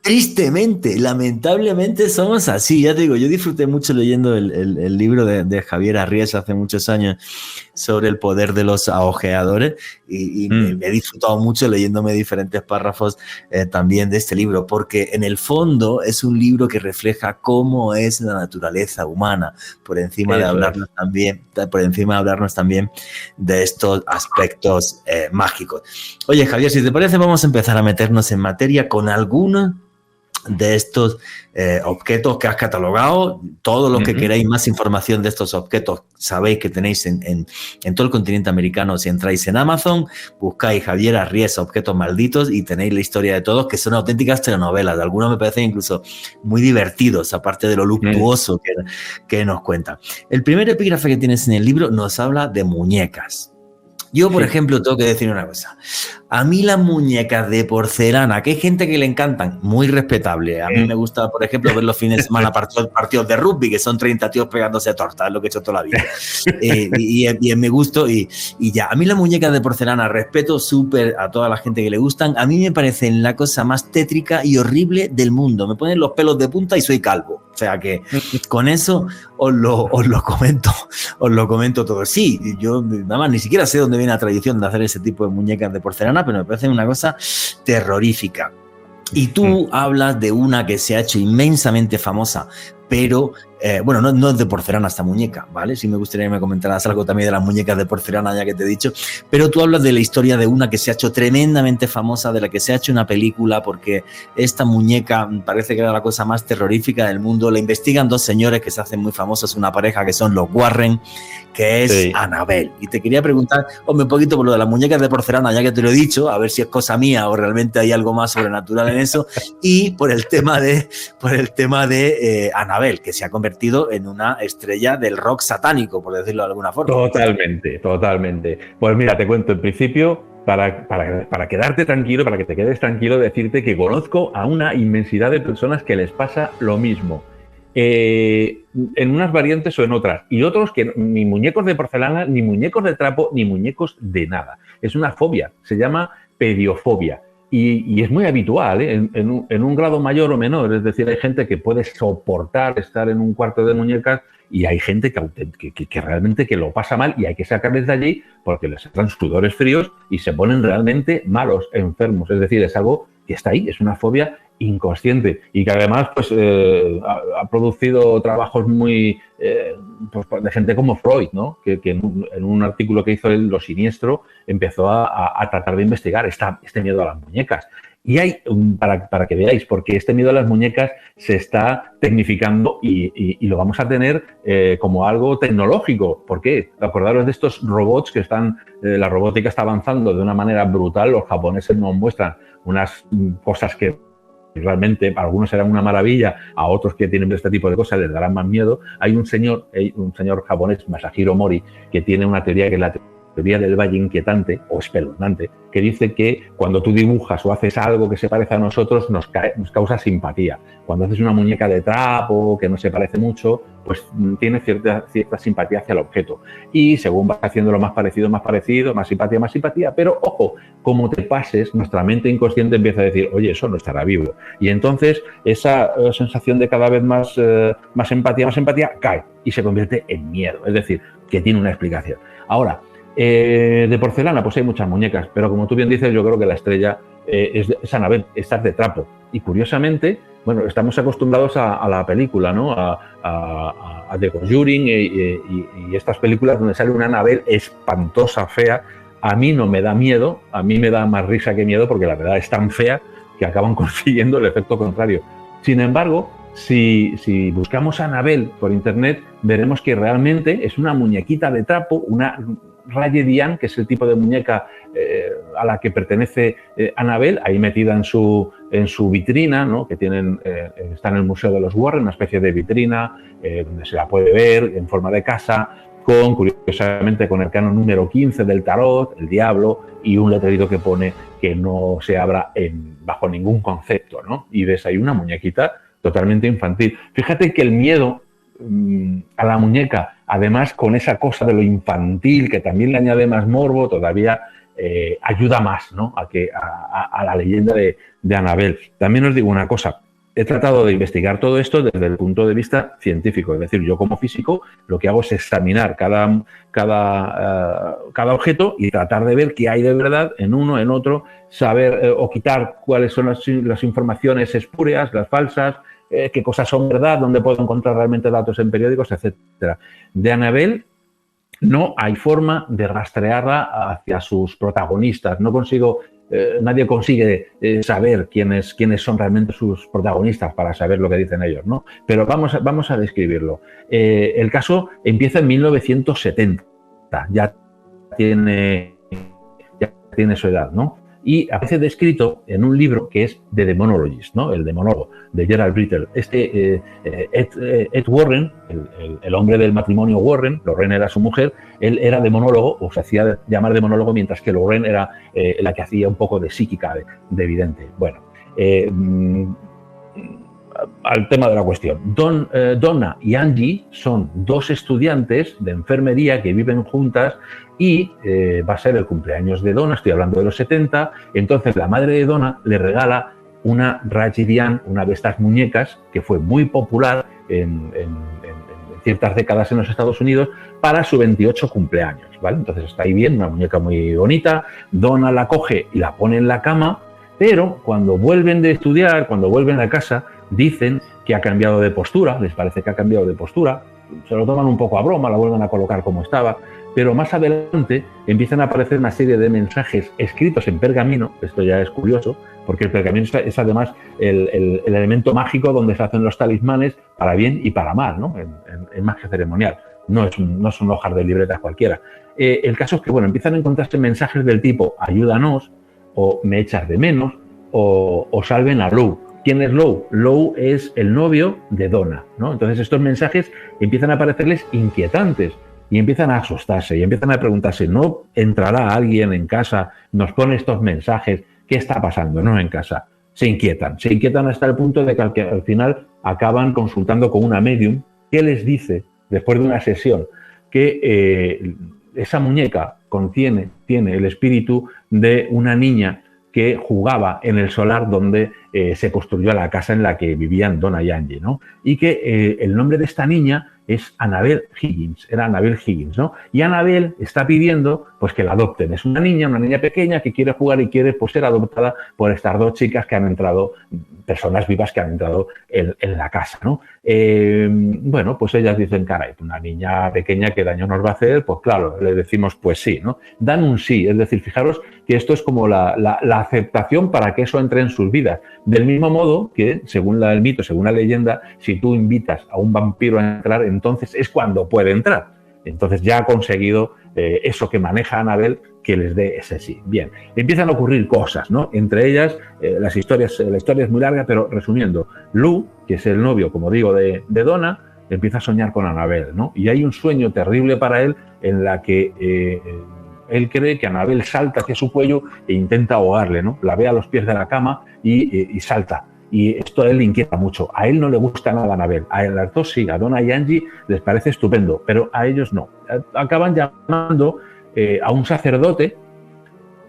[SPEAKER 1] tristemente, lamentablemente somos así. Ya te digo, yo disfruté mucho leyendo el libro de Javier Arries hace muchos años sobre el poder de los aojeadores, y me he disfrutado mucho leyéndome diferentes párrafos también de este libro, porque en el fondo es un libro que refleja cómo es la naturaleza humana, por encima de hablarnos también de estos aspectos mágicos. Oye, Javier, si te parece, vamos a empezar a meternos en materia con algunos de estos objetos que has catalogado. Todos los que queráis más información de estos objetos, sabéis que tenéis en todo el continente americano. Si entráis en Amazon, buscáis Javier Arries objetos malditos y tenéis la historia de todos, que son auténticas telenovelas. De algunos me parecen incluso muy divertidos, aparte de lo luctuoso que nos cuentan. El primer epígrafe que tienes en el libro nos habla de muñecas. Yo, por ejemplo, tengo que decir una cosa. A mí las muñecas de porcelana, que hay gente que le encantan, muy respetable. A mí me gusta, por ejemplo, ver los fines de semana partidos de rugby, que son 30 tíos pegándose a tortas, es lo que he hecho toda la vida. Y es mi gusto y ya. A mí las muñecas de porcelana, respeto súper a toda la gente que le gustan. A mí me parecen la cosa más tétrica y horrible del mundo. Me ponen los pelos de punta y soy calvo. O sea que con eso os lo comento todo. Sí, yo nada más ni siquiera sé dónde viene la tradición de hacer ese tipo de muñecas de porcelana, pero me parece una cosa terrorífica. Y tú hablas de una que se ha hecho inmensamente famosa, pero bueno, no es de porcelana esta muñeca, ¿vale? Sí me gustaría que me comentaras algo también de las muñecas de porcelana, ya que te he dicho, pero tú hablas de la historia de una que se ha hecho tremendamente famosa, de la que se ha hecho una película, porque esta muñeca parece que era la cosa más terrorífica del mundo. La investigan dos señores que se hacen muy famosos, una pareja que son los Warren, que es Annabelle. Y te quería preguntar, hombre, un poquito por lo de las muñecas de porcelana, ya que te lo he dicho, a ver si es cosa mía o realmente hay algo más sobrenatural en eso, y por el tema de Annabelle, que se ha convertido en una estrella del rock satánico, por decirlo de alguna forma.
[SPEAKER 5] Totalmente. Pues mira, te cuento en principio, para quedarte tranquilo, para que te quedes tranquilo, decirte que conozco a una inmensidad de personas que les pasa lo mismo. en unas variantes o en otras. Y otros que ni muñecos de porcelana, ni muñecos de trapo, ni muñecos de nada. Es una fobia, se llama pediofobia. Y es muy habitual, ¿eh? En un grado mayor o menor. Es decir, hay gente que puede soportar estar en un cuarto de muñecas y hay gente que realmente que lo pasa mal y hay que sacarles de allí porque les entran sudores fríos y se ponen realmente malos, enfermos. Es decir, es algo que está ahí, es una fobia inconsciente y que además pues, ha producido trabajos muy pues, de gente como Freud, ¿no? que en un artículo que hizo él, Lo Siniestro, empezó a tratar de investigar este miedo a las muñecas. Y hay, para que veáis, porque este miedo a las muñecas se está tecnificando y lo vamos a tener como algo tecnológico. ¿Por qué? Acordaros de estos robots que están, la robótica está avanzando de una manera brutal. Los japoneses nos muestran unas cosas que realmente para algunos serán una maravilla, a otros que tienen este tipo de cosas les darán más miedo. Hay un señor japonés, Masahiro Mori, que tiene una teoría que es la teoría del valle inquietante o espeluznante, que dice que cuando tú dibujas o haces algo que se parece a nosotros, nos causa simpatía. Cuando haces una muñeca de trapo que no se parece mucho, pues tiene cierta simpatía hacia el objeto. Y según vas haciéndolo más parecido, más simpatía, pero ojo, como te pases, nuestra mente inconsciente empieza a decir, oye, eso no estará vivo. Y entonces esa sensación de cada vez más empatía cae y se convierte en miedo. Es decir, que tiene una explicación. Ahora, de porcelana, pues hay muchas muñecas, pero como tú bien dices, yo creo que la estrella es Annabelle, estas de trapo. Y curiosamente, bueno, estamos acostumbrados a la película, ¿no? A The Conjuring y estas películas donde sale una Annabelle espantosa, fea. A mí no me da miedo, a mí me da más risa que miedo porque la verdad es tan fea que acaban consiguiendo el efecto contrario. Sin embargo, si buscamos a Annabelle por internet, veremos que realmente es una muñequita de trapo, una Raye Diane, que es el tipo de muñeca a la que pertenece Annabelle, ahí metida en su vitrina, ¿no? Que tienen, está en el Museo de los Warren, una especie de vitrina donde se la puede ver en forma de casa, curiosamente con el canon número 15 del tarot, el diablo, y un letrerito que pone que no se abra bajo ningún concepto, ¿no? Y ves ahí una muñequita totalmente infantil. Fíjate que el miedo a la muñeca, además con esa cosa de lo infantil que también le añade más morbo, todavía ayuda más, ¿no? a la leyenda de Annabelle. También os digo una cosa, he tratado de investigar todo esto desde el punto de vista científico, es decir, yo como físico lo que hago es examinar cada objeto y tratar de ver qué hay de verdad en uno, en otro, saber o quitar cuáles son las informaciones espurias, las falsas, qué cosas son verdad, dónde puedo encontrar realmente datos en periódicos, etcétera. De Annabelle no hay forma de rastrearla hacia sus protagonistas. Nadie consigue saber quiénes son realmente sus protagonistas para saber lo que dicen ellos, ¿no? Pero vamos a describirlo. El caso empieza en 1970. Ya tiene su edad, ¿no? Y aparece descrito en un libro que es The Demonologist, ¿no? El demonólogo, de Gerald Brittle. Ed Warren, el hombre del matrimonio Warren, Lorraine era su mujer, él era demonólogo, o se hacía llamar demonólogo, mientras que Lorraine era la que hacía un poco de psíquica, de vidente. Bueno, al tema de la cuestión. Donna y Angie son dos estudiantes de enfermería que viven juntas y va a ser el cumpleaños de Donna, estoy hablando de los 70, entonces la madre de Donna le regala una Raye Diane, una de estas muñecas que fue muy popular en ciertas décadas en los Estados Unidos para su 28 cumpleaños, ¿vale? Entonces está ahí bien, una muñeca muy bonita, Donna la coge y la pone en la cama, pero cuando vuelven de estudiar, cuando vuelven a casa, dicen que ha cambiado de postura, les parece que ha cambiado de postura, se lo toman un poco a broma, la vuelven a colocar como estaba, pero más adelante empiezan a aparecer una serie de mensajes escritos en pergamino, esto ya es curioso, porque el pergamino es además el elemento mágico donde se hacen los talismanes para bien y para mal, ¿no? En magia ceremonial, no son hojas de libretas cualquiera. El caso es que, bueno, empiezan a encontrarse mensajes del tipo ayúdanos, o me echas de menos, o salven a Lou. ¿Quién es Lou? Lou es el novio de Donna, ¿no? Entonces estos mensajes empiezan a parecerles inquietantes y empiezan a asustarse y empiezan a preguntarse, ¿no entrará alguien en casa, nos pone estos mensajes? ¿Qué está pasando, no, en casa? se inquietan hasta el punto de que al final acaban consultando con una medium que les dice, después de una sesión, que esa muñeca tiene el espíritu de una niña que jugaba en el solar donde se construyó la casa en la que vivían Donna y Angie, ¿no? Y que el nombre de esta niña es Annabel Higgins, era Annabel Higgins, ¿no? Y Annabel está pidiendo pues que la adopten. Es una niña pequeña que quiere jugar y quiere pues ser adoptada por estas dos chicas que han entrado, personas vivas que han entrado en la casa, ¿no? Bueno, pues ellas dicen, caray, una niña pequeña, ¿qué daño nos va a hacer? Pues claro, le decimos pues sí, ¿no? Dan un sí, es decir, fijaros que esto es como la aceptación para que eso entre en sus vidas. Del mismo modo que, según el mito, según la leyenda, si tú invitas a un vampiro a entrar, entonces es cuando puede entrar. Entonces ya ha conseguido eso que maneja Annabel, que les dé ese sí. Bien, empiezan a ocurrir cosas, ¿no? Entre ellas, la historia es muy larga, pero resumiendo, Lou, que es el novio, como digo, de Donna, empieza a soñar con Annabel, ¿no? Y hay un sueño terrible para él en la que él cree que Annabel salta hacia su cuello e intenta ahogarle, ¿no? La ve a los pies de la cama y salta. Y esto a él le inquieta mucho. A él no le gusta nada Annabel. A las dos sí, a Donna y Angie les parece estupendo, pero a ellos no. Acaban llamando a un sacerdote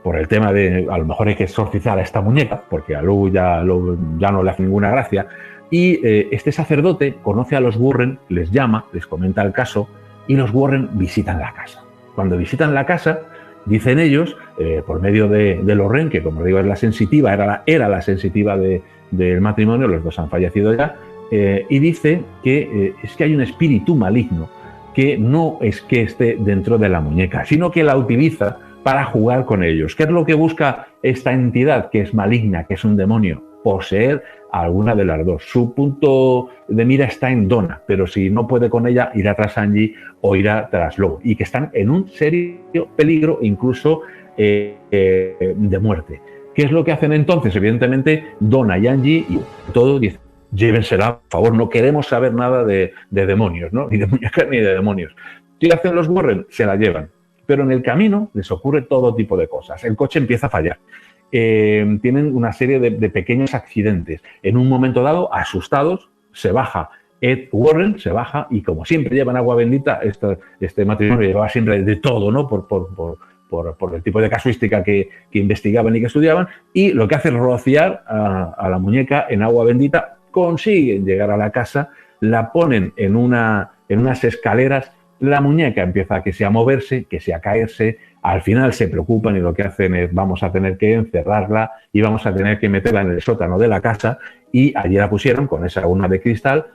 [SPEAKER 5] por el tema de a lo mejor hay que exorcizar a esta muñeca, porque a Lou ya no le hace ninguna gracia. Y este sacerdote conoce a los Warren, les llama, les comenta el caso y los Warren visitan la casa. Cuando visitan la casa, dicen ellos, por medio de Lorraine, que como digo es la sensitiva, era la sensitiva del matrimonio, los dos han fallecido ya, y dice que es que hay un espíritu maligno que no es que esté dentro de la muñeca, sino que la utiliza para jugar con ellos. ¿Qué es lo que busca esta entidad que es maligna, que es un demonio? Poseer a alguna de las dos. Su punto de mira está en Donna, pero si no puede con ella, irá tras Angie o irá tras Lou, y que están en un serio peligro, incluso de muerte. ¿Qué es lo que hacen entonces? Evidentemente, Donna y Angie y todo dicen, llévensela, por favor, no queremos saber nada de demonios, ¿no? Ni de muñecas ni de demonios. ¿Qué hacen los Warren? Se la llevan. Pero en el camino les ocurre todo tipo de cosas. El coche empieza a fallar. Tienen una serie de pequeños accidentes. En un momento dado, asustados, se baja Ed Warren, se baja y como siempre llevan agua bendita, este matrimonio llevaba siempre de todo, ¿no? Por el tipo de casuística que investigaban y que estudiaban, y lo que hace es rociar a la muñeca en agua bendita, consiguen llegar a la casa, la ponen en unas escaleras, la muñeca empieza a moverse, a caerse, al final se preocupan y lo que hacen es vamos a tener que encerrarla y vamos a tener que meterla en el sótano de la casa, y allí la pusieron con esa urna de cristal,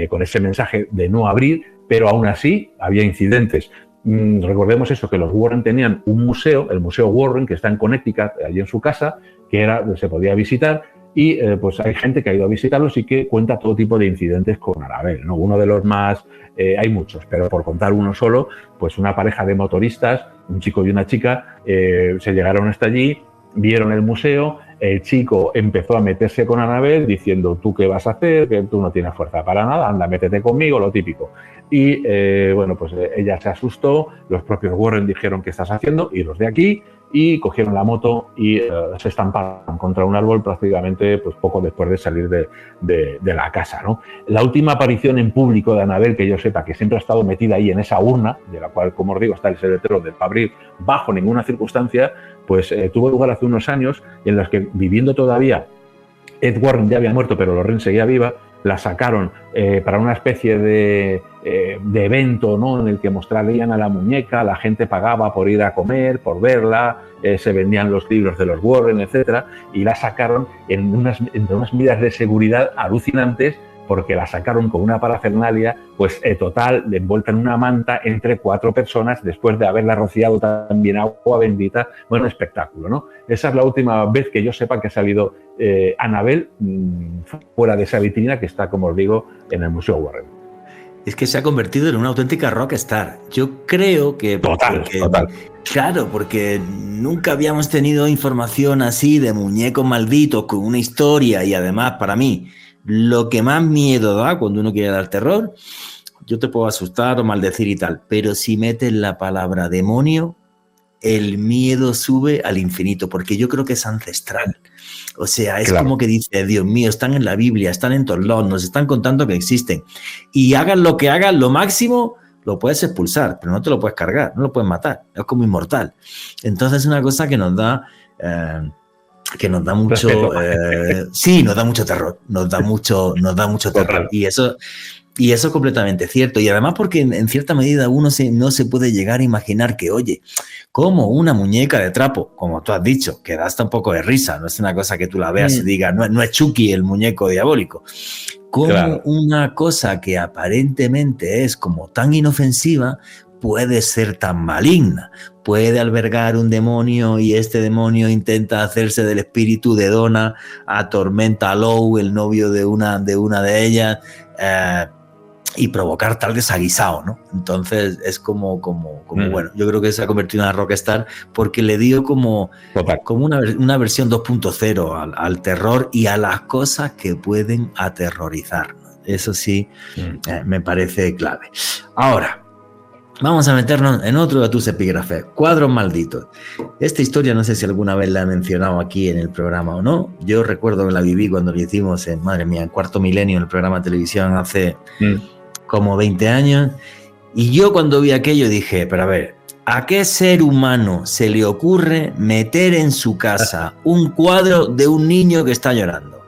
[SPEAKER 5] con ese mensaje de no abrir, pero aún así había incidentes. Recordemos eso, que los Warren tenían un museo, el Museo Warren, que está en Connecticut, allí en su casa, que se podía visitar, y pues hay gente que ha ido a visitarlos y que cuenta todo tipo de incidentes con Annabel, ¿no? Uno de los más, hay muchos, pero por contar uno solo, pues una pareja de motoristas, un chico y una chica, se llegaron hasta allí, vieron el museo, el chico empezó a meterse con Annabel diciendo, ¿tú qué vas a hacer? Que tú no tienes fuerza para nada, anda, métete conmigo, lo típico. Y bueno, pues ella se asustó, los propios Warren dijeron, ¿qué estás haciendo? Y los de aquí, y cogieron la moto y se estamparon contra un árbol prácticamente pues poco después de salir de la casa, ¿no? La última aparición en público de Annabel, que yo sepa, que siempre ha estado metida ahí en esa urna, de la cual, como os digo, está el secreto del abrir bajo ninguna circunstancia, pues tuvo lugar hace unos años, en los que, viviendo todavía, Ed Warren ya había muerto, pero Lorraine seguía viva, la sacaron para una especie de evento, ¿no? En el que mostrarían a la muñeca, la gente pagaba por ir a comer, por verla, se vendían los libros de los Warren, etcétera, y la sacaron en unas medidas de seguridad alucinantes, porque la sacaron con una parafernalia, pues total, envuelta en una manta entre 4 personas, después de haberla rociado también agua bendita. Bueno, espectáculo, ¿no? Esa es la última vez que yo sepa que ha salido Annabel fuera de esa vitrina que está, como os digo, en el Museo Warren.
[SPEAKER 1] Es que se ha convertido en una auténtica rockstar. Yo creo que...
[SPEAKER 5] Total.
[SPEAKER 1] Claro, porque nunca habíamos tenido información así de muñecos malditos con una historia, y además, para mí, lo que más miedo da cuando uno quiere dar terror, yo te puedo asustar o maldecir y tal, pero si metes la palabra demonio, el miedo sube al infinito, porque yo creo que es ancestral. O sea, es
[SPEAKER 5] Claro.
[SPEAKER 1] como que dice, Dios mío, están en la Biblia, están en todos lados, nos están contando que existen. Y hagan lo que hagan, lo máximo lo puedes expulsar, pero no te lo puedes cargar, no lo puedes matar, es como inmortal. Entonces es una cosa que nos da mucho, sí, nos da mucho terror, nos da mucho terror.
[SPEAKER 5] Total.
[SPEAKER 1] Y eso es completamente cierto. Y además porque en cierta medida uno no se puede llegar a imaginar que, oye, como una muñeca de trapo, como tú has dicho, que da hasta un poco de risa, no es una cosa que tú la veas y digas, no es Chucky el muñeco diabólico. Como
[SPEAKER 5] Claro.
[SPEAKER 1] una cosa que aparentemente es como tan inofensiva puede ser tan maligna. Puede albergar un demonio y este demonio intenta hacerse del espíritu de Donna, atormenta a Lou, el novio de una de ellas, y provocar tal desaguisado, ¿no? Entonces es como bueno, yo creo que se ha convertido en una rockstar porque le dio como una versión 2.0 al terror y a las cosas que pueden aterrorizarnos. Eso sí, me parece clave. Ahora, vamos a meternos en otro de tus epígrafes, Cuadros Malditos. Esta historia no sé si alguna vez la he mencionado aquí en el programa o no. Yo recuerdo que la viví cuando lo hicimos en Cuarto Milenio, en el programa de televisión hace como 20 años. Y yo cuando vi aquello dije, pero a ver, ¿a qué ser humano se le ocurre meter en su casa un cuadro de un niño que está llorando?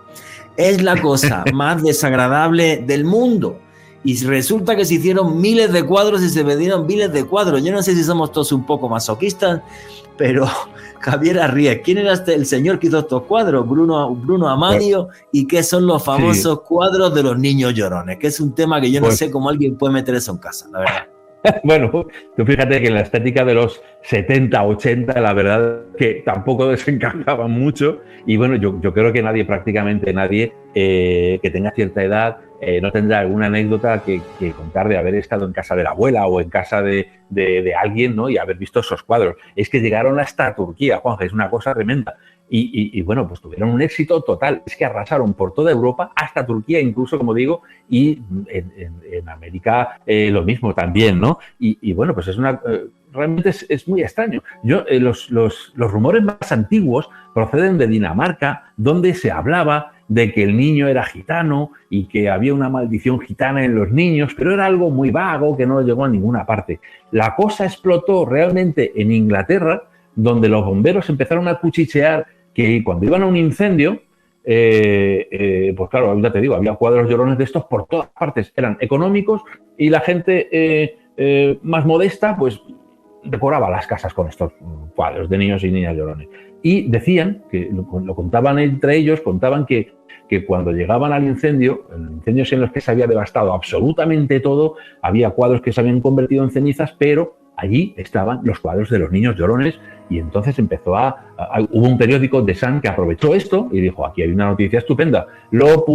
[SPEAKER 1] Es la cosa más desagradable del mundo. Y resulta que se hicieron miles de cuadros y se vendieron miles de cuadros. Yo no sé si somos todos un poco masoquistas, pero Javier Arríez, ¿quién era el señor que hizo estos cuadros? Bruno Amadio. ¿Y qué son los famosos cuadros de los niños llorones? Que es un tema que yo no sé cómo alguien puede meter eso en casa, la verdad.
[SPEAKER 5] Bueno, tú fíjate que en la estética de los 70, 80, la verdad que tampoco desencajaban mucho. Y bueno, yo creo que prácticamente nadie que tenga cierta edad no tendrá alguna anécdota que contar de haber estado en casa de la abuela o en casa de alguien, ¿no? Y haber visto esos cuadros. Es que llegaron hasta Turquía, Juanja, es una cosa tremenda. Y bueno, pues tuvieron un éxito total. Es que arrasaron por toda Europa, hasta Turquía incluso, como digo, y en América lo mismo también, ¿no? Y bueno, pues realmente es muy extraño. Los rumores más antiguos proceden de Dinamarca, donde se hablaba de que el niño era gitano y que había una maldición gitana en los niños, pero era algo muy vago que no llegó a ninguna parte. La cosa explotó realmente en Inglaterra, donde los bomberos empezaron a cuchichear que cuando iban a un incendio, pues claro, ya te digo, había cuadros llorones de estos por todas partes, eran económicos y la gente más modesta pues decoraba las casas con estos cuadros de niños y niñas llorones. Y decían, que lo contaban entre ellos, contaban que cuando llegaban al incendio, en incendios en los que se había devastado absolutamente todo, había cuadros que se habían convertido en cenizas, pero allí estaban los cuadros de los niños llorones y entonces hubo un periódico, The Sun, que aprovechó esto y dijo, aquí hay una noticia estupenda. Lo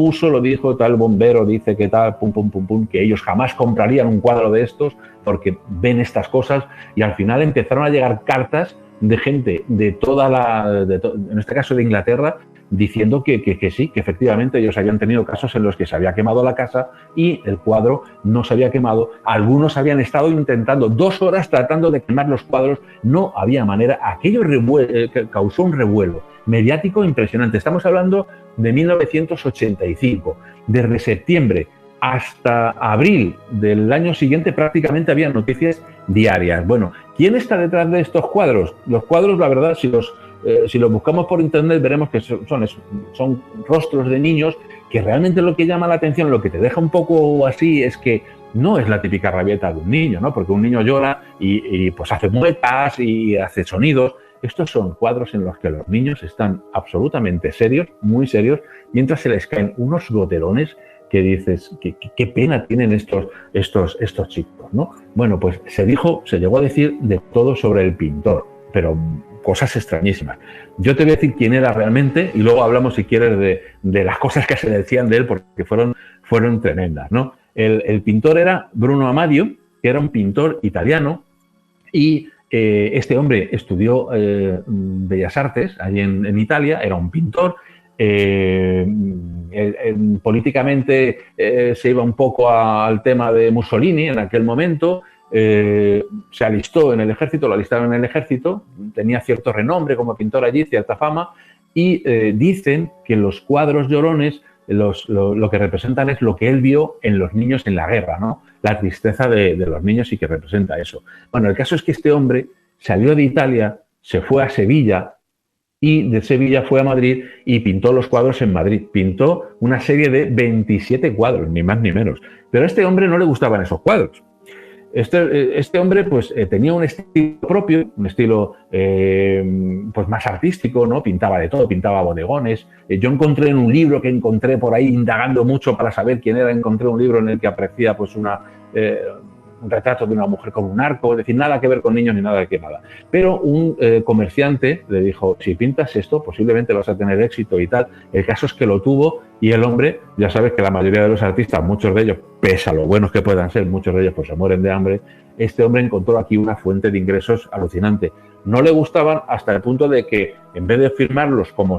[SPEAKER 5] dijo tal bombero, dice que tal, pum, pum, pum, pum, que ellos jamás comprarían un cuadro de estos porque ven estas cosas y al final empezaron a llegar cartas de gente de en este caso de Inglaterra, diciendo que sí, que efectivamente ellos habían tenido casos en los que se había quemado la casa y el cuadro no se había quemado. Algunos habían estado intentando 2 horas tratando de quemar los cuadros, no había manera. Aquello causó un revuelo mediático impresionante. Estamos hablando de 1985. Desde septiembre hasta abril del año siguiente prácticamente había noticias diarias. Bueno, ¿quién está detrás de estos cuadros? Los cuadros, la verdad, si los buscamos por internet veremos que son rostros de niños que realmente lo que llama la atención, lo que te deja un poco así es que no es la típica rabieta de un niño, ¿no? Porque un niño llora y pues hace muecas y hace sonidos. Estos son cuadros en los que los niños están absolutamente serios, muy serios, mientras se les caen unos goterones que dices, qué pena tienen estos chicos, ¿no? Bueno, pues se llegó a decir de todo sobre el pintor, pero cosas extrañísimas. Yo te voy a decir quién era realmente y luego hablamos, si quieres, de las cosas que se decían de él, porque fueron tremendas, ¿no? El pintor era Bruno Amadio, que era un pintor italiano, y este hombre estudió Bellas Artes allí en Italia, era un pintor. Políticamente se iba un poco al tema de Mussolini en aquel momento. Se alistó en el ejército, lo alistaron en el ejército, tenía cierto renombre como pintor allí, cierta fama, y dicen que los cuadros llorones lo que representan es lo que él vio en los niños en la guerra, ¿no? La tristeza de los niños y que representa eso. Bueno, el caso es que este hombre salió de Italia, se fue a Sevilla y de Sevilla fue a Madrid y pintó los cuadros en Madrid. Pintó una serie de 27 cuadros, ni más ni menos. Pero a este hombre no le gustaban esos cuadros. Este hombre pues tenía un estilo propio, un estilo pues más artístico, ¿no? Pintaba de todo, pintaba bodegones. Yo encontré en un libro que encontré por ahí indagando mucho para saber quién era, encontré un libro en el que aprecia pues un retrato de una mujer con un arco, es decir, nada que ver con niños ni nada que nada. Pero un comerciante le dijo, si pintas esto, posiblemente vas a tener éxito y tal. El caso es que lo tuvo y el hombre, ya sabes que la mayoría de los artistas, muchos de ellos, pese a lo buenos que puedan ser, muchos de ellos pues se mueren de hambre. Este hombre encontró aquí una fuente de ingresos alucinante. No le gustaban hasta el punto de que, en vez de firmarlos como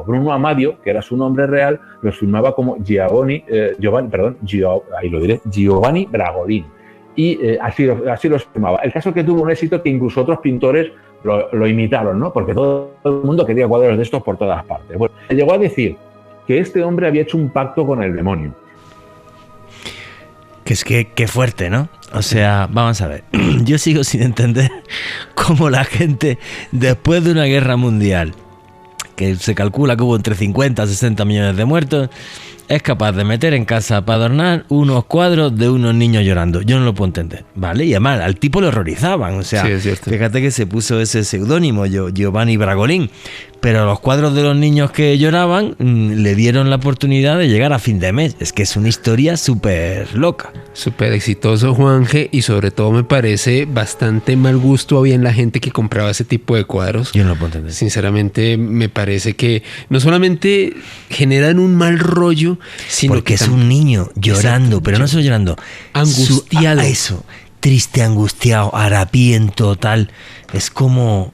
[SPEAKER 5] Bruno Amadio, que era su nombre real, los firmaba como Giovanni Bragolin. Y así los firmaba. El caso es que tuvo un éxito que incluso otros pintores lo imitaron, ¿no? Porque todo el mundo quería cuadros de estos por todas partes. Bueno, llegó a decir que este hombre había hecho un pacto con el demonio.
[SPEAKER 3] Que es que qué fuerte, ¿no? O sea, vamos a ver. Yo sigo sin entender cómo la gente, después de una guerra mundial, que se calcula que hubo entre 50 y 60 millones de muertos, es capaz de meter en casa para adornar unos cuadros de unos niños llorando. Yo no lo puedo entender, ¿vale? Y además, al tipo lo horrorizaban. O sea, sí, fíjate que se puso ese seudónimo, Giovanni Bragolin. Pero los cuadros de los niños que lloraban le dieron la oportunidad de llegar a fin de mes. Es que es una historia súper loca.
[SPEAKER 4] Súper exitoso, Juanje, y sobre todo me parece bastante mal gusto había en la gente que compraba ese tipo de cuadros.
[SPEAKER 3] Yo no lo puedo entender.
[SPEAKER 4] Sinceramente, me parece que no solamente generan un mal rollo, sino
[SPEAKER 3] porque es un niño llorando, pero no solo llorando,
[SPEAKER 4] angustiado.
[SPEAKER 3] Eso, triste, angustiado, harapiento, tal. Es como...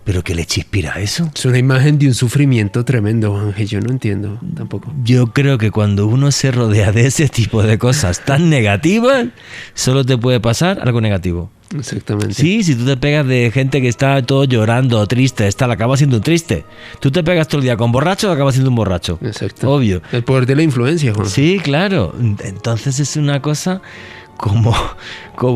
[SPEAKER 3] ¿Pero qué leche inspira eso?
[SPEAKER 4] Es una imagen de un sufrimiento tremendo, Ángel. Yo no entiendo tampoco.
[SPEAKER 3] Yo creo que cuando uno se rodea de ese tipo de cosas tan negativas, solo te puede pasar algo negativo.
[SPEAKER 4] Exactamente.
[SPEAKER 3] Sí, si tú te pegas de gente que está todo llorando, triste, acaba siendo un triste. Tú te pegas todo el día con borracho, acaba siendo un borracho.
[SPEAKER 4] Exacto.
[SPEAKER 3] Obvio.
[SPEAKER 4] El poder de la influencia, Juan.
[SPEAKER 3] Sí, claro. Entonces es una cosa como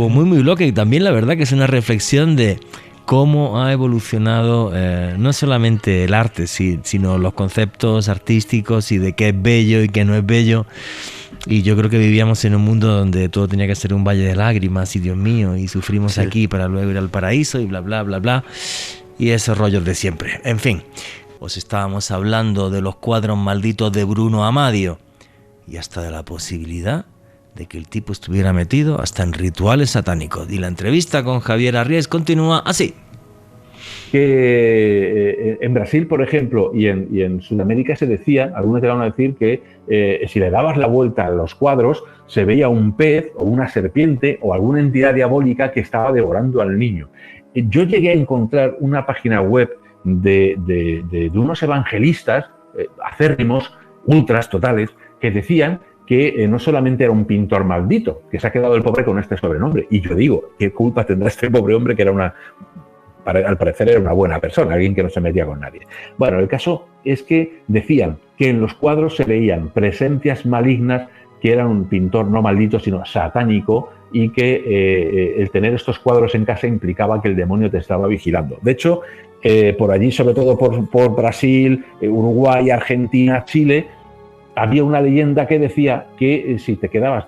[SPEAKER 3] muy, muy loca. Y también la verdad que es una reflexión de cómo ha evolucionado no solamente el arte, sino los conceptos artísticos y de qué es bello y qué no es bello. Y yo creo que vivíamos en un mundo donde todo tenía que ser un valle de lágrimas y Dios mío, y sufrimos aquí para luego ir al paraíso y bla, bla, bla, bla. Y esos rollos de siempre. En fin, os estábamos hablando de los cuadros malditos de Bruno Amadio y hasta de la posibilidad de que el tipo estuviera metido hasta en rituales satánicos. Y la entrevista con Javier Arries continúa así.
[SPEAKER 5] Que en Brasil, por ejemplo, y en Sudamérica se decía, algunos llegaron a decir que si le dabas la vuelta a los cuadros, se veía un pez o una serpiente o alguna entidad diabólica que estaba devorando al niño. Yo llegué a encontrar una página web de unos evangelistas acérrimos, ultras totales, que decían que no solamente era un pintor maldito, que se ha quedado el pobre con este sobrenombre. Y yo digo, ¿qué culpa tendrá este pobre hombre que era al parecer era una buena persona, alguien que no se metía con nadie? Bueno, el caso es que decían que en los cuadros se veían presencias malignas, que era un pintor no maldito, sino satánico, y que el tener estos cuadros en casa implicaba que el demonio te estaba vigilando. De hecho, por allí, sobre todo por Brasil, Uruguay, Argentina, Chile, había una leyenda que decía que si te quedabas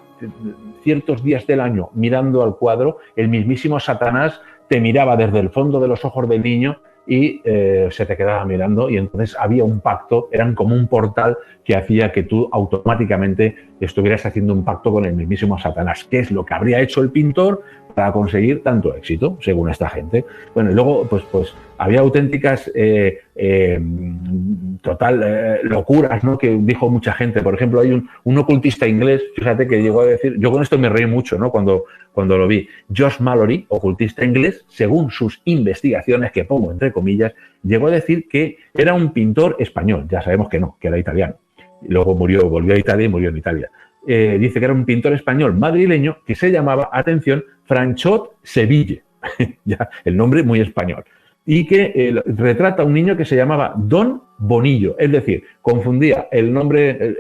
[SPEAKER 5] ciertos días del año mirando al cuadro, el mismísimo Satanás te miraba desde el fondo de los ojos del niño y se te quedaba mirando, y entonces había un pacto, eran como un portal que hacía que tú automáticamente estuvieras haciendo un pacto con el mismísimo Satanás. ¿Qué es lo que habría hecho el pintor para conseguir tanto éxito, según esta gente? Bueno, y luego pues había auténticas locuras, ¿no?, que dijo mucha gente. Por ejemplo, hay un ocultista inglés, fíjate, que llegó a decir, yo con esto me reí mucho, ¿no?, cuando lo vi. Josh Mallory, ocultista inglés, según sus investigaciones, que pongo entre comillas, llegó a decir que era un pintor español. Ya sabemos que no, que era italiano. Y luego volvió a Italia y murió en Italia. Dice que era un pintor español madrileño que se llamaba, atención, Franchot Seville. Ya, el nombre muy español. y que retrata a un niño que se llamaba Don Bonillo, es decir, confundía el nombre,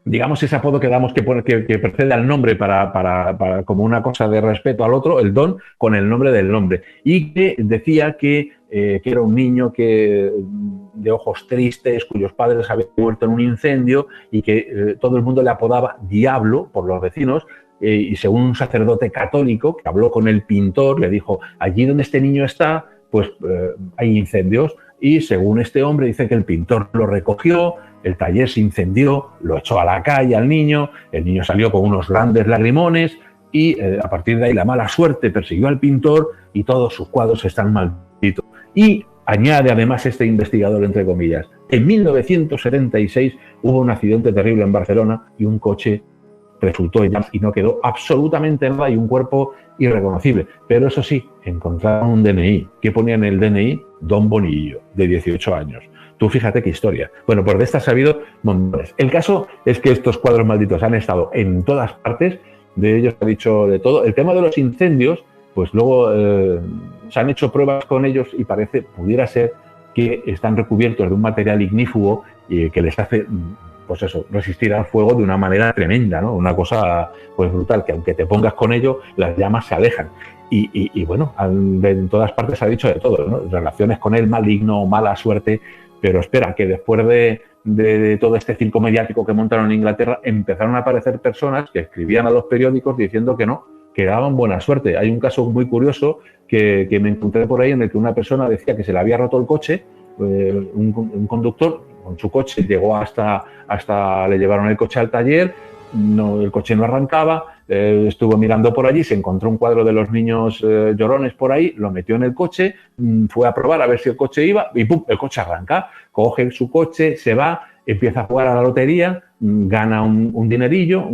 [SPEAKER 5] digamos, ese apodo que damos que precede al nombre para como una cosa de respeto al otro, el don, con el nombre del nombre. Y que decía que era un niño de ojos tristes, cuyos padres habían muerto en un incendio y que todo el mundo le apodaba Diablo por los vecinos. Y según un sacerdote católico que habló con el pintor, le dijo, allí donde este niño está, pues hay incendios. Y según este hombre dice que el pintor lo recogió, el taller se incendió, lo echó a la calle al niño, el niño salió con unos grandes lagrimones y a partir de ahí la mala suerte persiguió al pintor y todos sus cuadros están malditos. Y añade además este investigador, entre comillas, en 1976 hubo un accidente terrible en Barcelona y un coche resultó en llamas y no quedó absolutamente nada y un cuerpo irreconocible. Pero eso sí, encontraron un DNI. ¿Qué ponía en el DNI? Don Bonillo, de 18 años. Tú fíjate qué historia. Bueno, pues de estas ha habido montones. El caso es que estos cuadros malditos han estado en todas partes, de ellos ha dicho de todo. El tema de los incendios, pues luego se han hecho pruebas con ellos y pudiera ser que están recubiertos de un material ignífugo que les hace, pues eso, resistir al fuego de una manera tremenda, ¿no? Una cosa pues brutal, que aunque te pongas con ello, las llamas se alejan. Y bueno, en todas partes se ha dicho de todo, ¿no? Relaciones con el maligno, mala suerte. Pero espera, que después de todo este circo mediático que montaron en Inglaterra, empezaron a aparecer personas que escribían a los periódicos diciendo que no, que daban buena suerte. Hay un caso muy curioso que me encontré por ahí en el que una persona decía que se le había roto el coche, un conductor con su coche llegó hasta le llevaron el coche al taller, el coche no arrancaba, estuvo mirando por allí, se encontró un cuadro de los niños llorones por ahí, lo metió en el coche, fue a probar a ver si el coche iba y ¡pum!, el coche arranca, coge su coche, se va, empieza a jugar a la lotería, gana un dinerillo,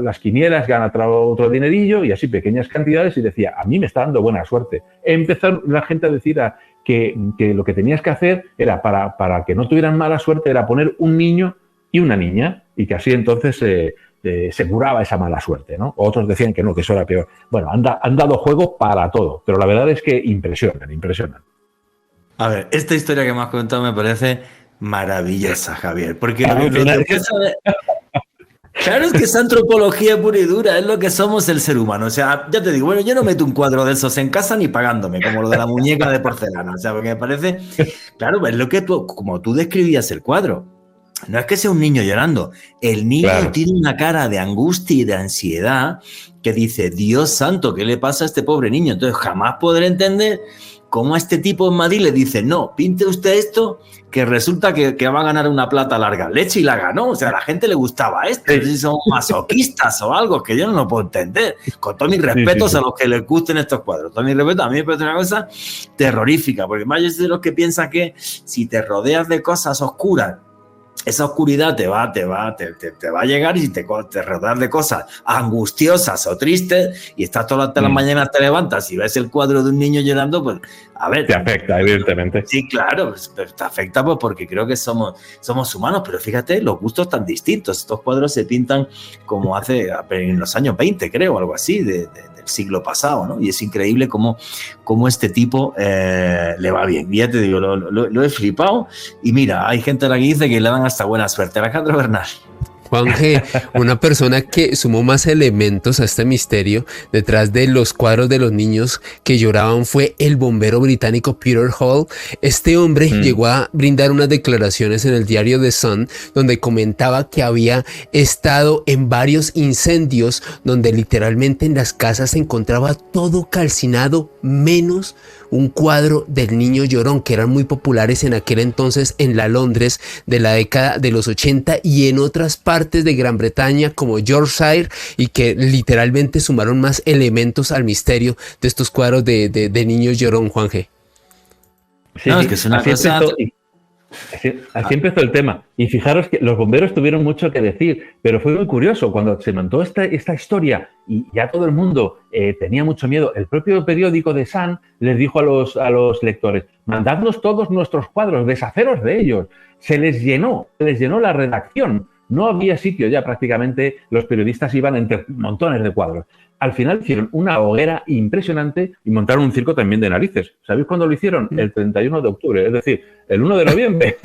[SPEAKER 5] las quinielas gana otro dinerillo y así pequeñas cantidades y decía, a mí me está dando buena suerte. Empezó la gente a decir que lo que tenías que hacer era para que no tuvieran mala suerte era poner un niño y una niña y que así entonces se curaba esa mala suerte, ¿no? Otros decían que no, que eso era peor. Bueno, han dado juego para todo, pero la verdad es que impresionan.
[SPEAKER 3] A ver, esta historia que me has contado me parece maravillosa, Javier, porque claro, es que es antropología pura y dura, es lo que somos el ser humano. O sea, ya te digo, bueno, yo no meto un cuadro de esos en casa ni pagándome, como lo de la muñeca de porcelana. O sea, porque me parece, claro, es lo que como tú describías el cuadro. No es que sea un niño llorando, el niño tiene una cara de angustia y de ansiedad que dice, Dios santo, ¿qué le pasa a este pobre niño? Entonces jamás podré entender cómo a este tipo en Madrid le dice, no, pinte usted esto, que resulta que va a ganar una plata larga leche y la ganó. O sea, a la gente le gustaba esto, no sé si son masoquistas o algo, que yo no lo puedo entender. Con todos mis respetos a los que les gusten estos cuadros, todo mi respeto, a mí me parece una cosa terrorífica, porque más yo soy de los que piensan que si te rodeas de cosas oscuras, esa oscuridad te va a llegar y si te rodeas de cosas angustiosas o tristes y estás todas las mañanas, te levantas y ves el cuadro de un niño llorando, pues a ver. Te afecta, evidentemente. Sí, claro, pues, te afecta pues porque creo que somos humanos, pero fíjate, los gustos tan distintos. Estos cuadros se pintan como en los años 20, creo, algo así, del siglo pasado, ¿no? Y es increíble cómo este tipo le va bien. Y ya te digo, lo he flipado. Y mira, hay gente ahora que dice que le dan hasta buena suerte. Alejandro Bernal.
[SPEAKER 4] Juanje, una persona que sumó más elementos a este misterio detrás de los cuadros de los niños que lloraban fue el bombero británico Peter Hall. Este hombre llegó a brindar unas declaraciones en el diario The Sun donde comentaba que había estado en varios incendios donde literalmente en las casas se encontraba todo calcinado menos un cuadro del niño llorón, que eran muy populares en aquel entonces en la Londres de la década de los 80 y en otras partes de Gran Bretaña como Yorkshire, y que literalmente sumaron más elementos al misterio de estos cuadros de niños llorón, Juanje.
[SPEAKER 5] Sí, no, es que es una cosa... Así empezó el tema. Y fijaros que los bomberos tuvieron mucho que decir, pero fue muy curioso cuando se montó esta historia y ya todo el mundo tenía mucho miedo. El propio periódico The Sun les dijo a los lectores, mandadnos todos nuestros cuadros, deshaceros de ellos. Se les llenó la redacción No había sitio ya prácticamente, los periodistas iban entre montones de cuadros. Al final hicieron una hoguera impresionante y montaron un circo también de narices. ¿Sabéis cuándo lo hicieron? El 31 de octubre, es decir, el 1 de noviembre.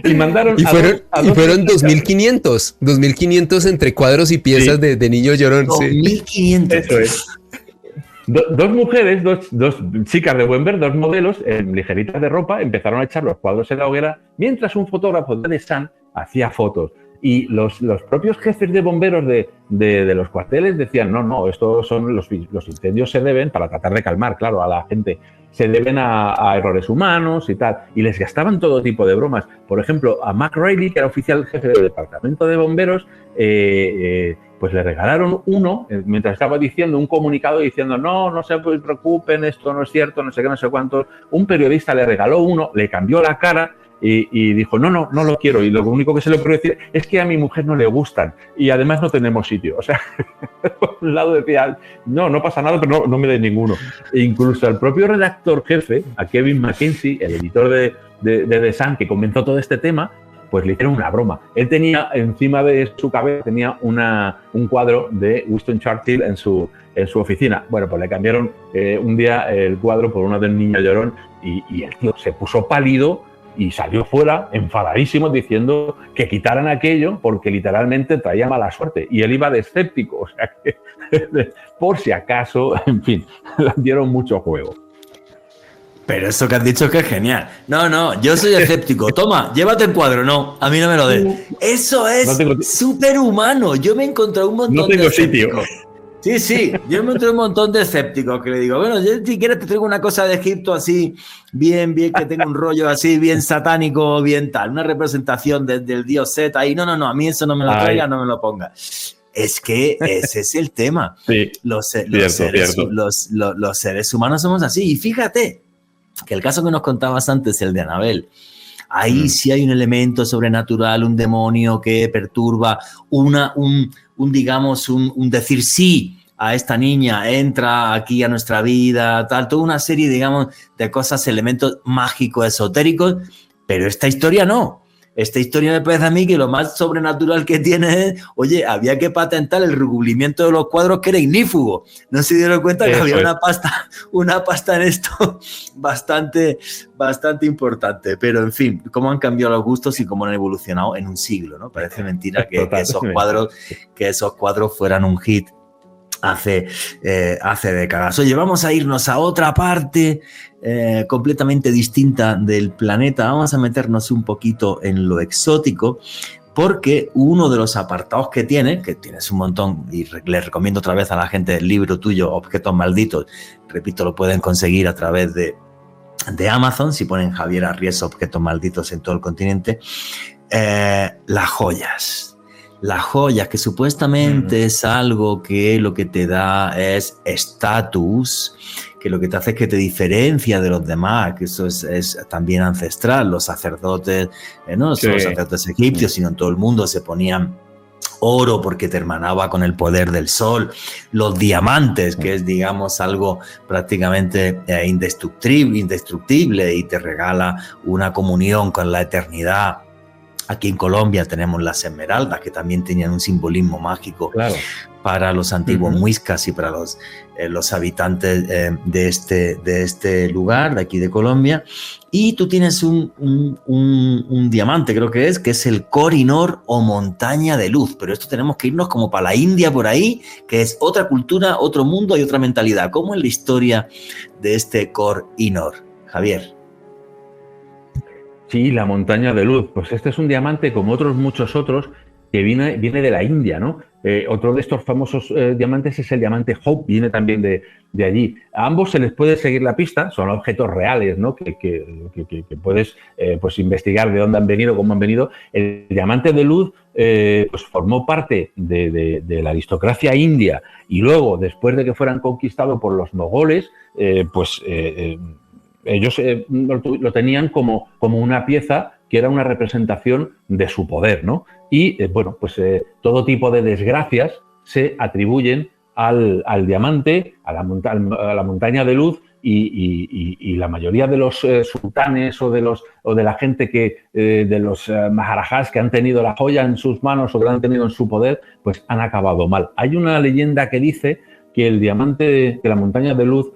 [SPEAKER 5] Y mandaron
[SPEAKER 4] fueron 2.500 entre cuadros y piezas de Niño Llorón.
[SPEAKER 1] 2.500.
[SPEAKER 5] Eso es. Dos mujeres, dos chicas de buen ver, dos modelos, ligeritas de ropa, empezaron a echar los cuadros en la hoguera, mientras un fotógrafo de San hacía fotos. Y los propios jefes de bomberos de los cuarteles decían, no, estos son los incendios se deben, para tratar de calmar, claro, a la gente, se deben a errores humanos y tal. Y les gastaban todo tipo de bromas. Por ejemplo, a Mac Reilly, que era oficial jefe del departamento de bomberos, pues le regalaron uno, mientras estaba diciendo un comunicado diciendo no se preocupen, esto no es cierto, no sé qué, no sé cuánto. Un periodista le regaló uno, le cambió la cara y dijo, no lo quiero. Y lo único que se le ocurrió decir es que a mi mujer no le gustan y además no tenemos sitio. O sea, por un lado decía, no pasa nada, pero no me des ninguno. E incluso al propio redactor jefe, a Kevin Mackenzie, el editor de The Sun, que comenzó todo este tema, pues le hicieron una broma. Él tenía encima de su cabeza un cuadro de Winston Churchill en su oficina. Bueno, pues le cambiaron un día el cuadro por uno del Niño Llorón y el tío se puso pálido y salió fuera enfadadísimo diciendo que quitaran aquello porque literalmente traía mala suerte. Y él iba de escéptico, o sea que por si acaso, en fin, le dieron mucho juego.
[SPEAKER 1] Pero eso que has dicho es que es genial. No, yo soy escéptico. Toma, llévate el cuadro. No, a mí no me lo des. Eso es súper humano. Yo me he encontrado un montón de escépticos. Sí, yo me encontré un montón de escépticos que le digo, bueno, yo si quieres te traigo una cosa de Egipto así, bien, que tenga un rollo así, bien satánico, bien tal, una representación del dios Set ahí. No, a mí eso no me lo traiga, no me lo ponga. Es que ese es el tema. Sí, los seres humanos somos así. Y fíjate que el caso que nos contabas antes, el de Anabel, ahí sí hay un elemento sobrenatural, un demonio que perturba, digamos, un decir sí a esta niña, entra aquí a nuestra vida, tal, toda una serie, digamos, de cosas, elementos mágicos, esotéricos, pero esta historia no. Esta historia me parece a mí que lo más sobrenatural que tiene es, oye, había que patentar el recubrimiento de los cuadros que era ignífugo. No se dieron cuenta que había una pasta en esto bastante importante. Pero, en fin, cómo han cambiado los gustos y cómo han evolucionado en un siglo, ¿no? Parece mentira que esos cuadros fueran un hit hace décadas. Oye, vamos a irnos a otra parte completamente distinta del planeta. Vamos a meternos un poquito en lo exótico, porque uno de los apartados que tienes un montón, y le recomiendo otra vez a la gente el libro tuyo, Objetos Malditos, repito, lo pueden conseguir a través de Amazon, si ponen Javier Arriesa Objetos Malditos en todo el continente. Las joyas. Las joyas, que supuestamente es algo que lo que te da es estatus, que lo que te hace es que te diferencia de los demás, que eso es también ancestral. Los sacerdotes, no solo los sacerdotes egipcios, sino en todo el mundo se ponían oro porque te hermanaba con el poder del sol. Los diamantes, que es, digamos, algo prácticamente indestructible y te regala una comunión con la eternidad. Aquí en Colombia tenemos las esmeraldas, que también tenían un simbolismo mágico para los antiguos muiscas y para los habitantes de este lugar, de aquí de Colombia. Y tú tienes un diamante, creo que es el Koh-i-Noor o montaña de luz. Pero esto tenemos que irnos como para la India por ahí, que es otra cultura, otro mundo y otra mentalidad. ¿Cómo es la historia de este Koh-i-Noor, Javier?
[SPEAKER 5] Sí, la montaña de luz. Pues este es un diamante, como otros muchos otros, que viene de la India, ¿no? Otro de estos famosos diamantes es el diamante Hope, viene también de allí. A ambos se les puede seguir la pista, son objetos reales, ¿no? Que puedes pues investigar de dónde han venido, cómo han venido. El diamante de luz pues formó parte de la aristocracia india y luego, después de que fueran conquistados por los mogoles, ellos lo tenían como una pieza que era una representación de su poder, ¿no? Y, todo tipo de desgracias se atribuyen al diamante, a la montaña de luz, y la mayoría de los sultanes o de la gente de los maharajas que han tenido la joya en sus manos o que la han tenido en su poder, pues han acabado mal. Hay una leyenda que dice que el diamante de la montaña de luz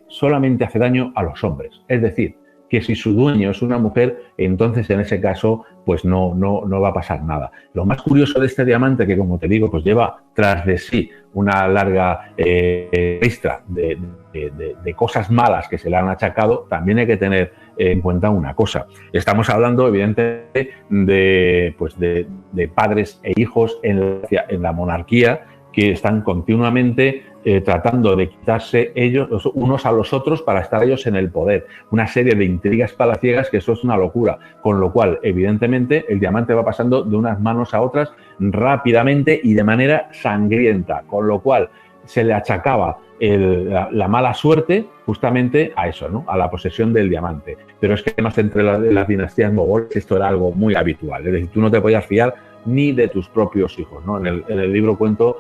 [SPEAKER 5] solamente hace daño a los hombres. Es decir, que si su dueño es una mujer, entonces en ese caso pues no va a pasar nada. Lo más curioso de este diamante, que como te digo, pues lleva tras de sí una larga lista de cosas malas que se le han achacado, también hay que tener en cuenta una cosa. Estamos hablando, evidentemente, de padres e hijos en la monarquía que están continuamente tratando de quitarse ellos los unos a los otros para estar ellos en el poder. Una serie de intrigas palaciegas que eso es una locura. Con lo cual, evidentemente, el diamante va pasando de unas manos a otras rápidamente y de manera sangrienta. Con lo cual, se le achacaba la mala suerte justamente a eso, ¿no? A la posesión del diamante. Pero es que además entre las dinastías mogoles esto era algo muy habitual. Es decir, tú no te podías fiar ni de tus propios hijos, ¿no? En el libro cuento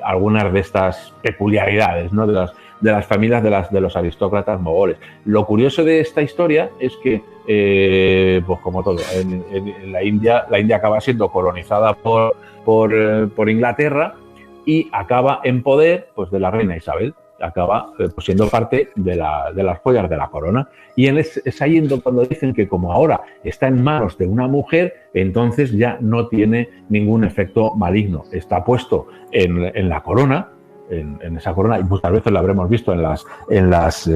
[SPEAKER 5] algunas de estas peculiaridades, ¿no? de las familias de los aristócratas mogoles. Lo curioso de esta historia es que, pues como todo, en la India acaba siendo colonizada por Inglaterra y acaba en poder pues de la reina Isabel. Acaba pues, siendo parte de las joyas de la corona. Y es ahí cuando dicen que como ahora está en manos de una mujer, entonces ya no tiene ningún efecto maligno. Está puesto en la corona, en esa corona, y muchas veces lo habremos visto en las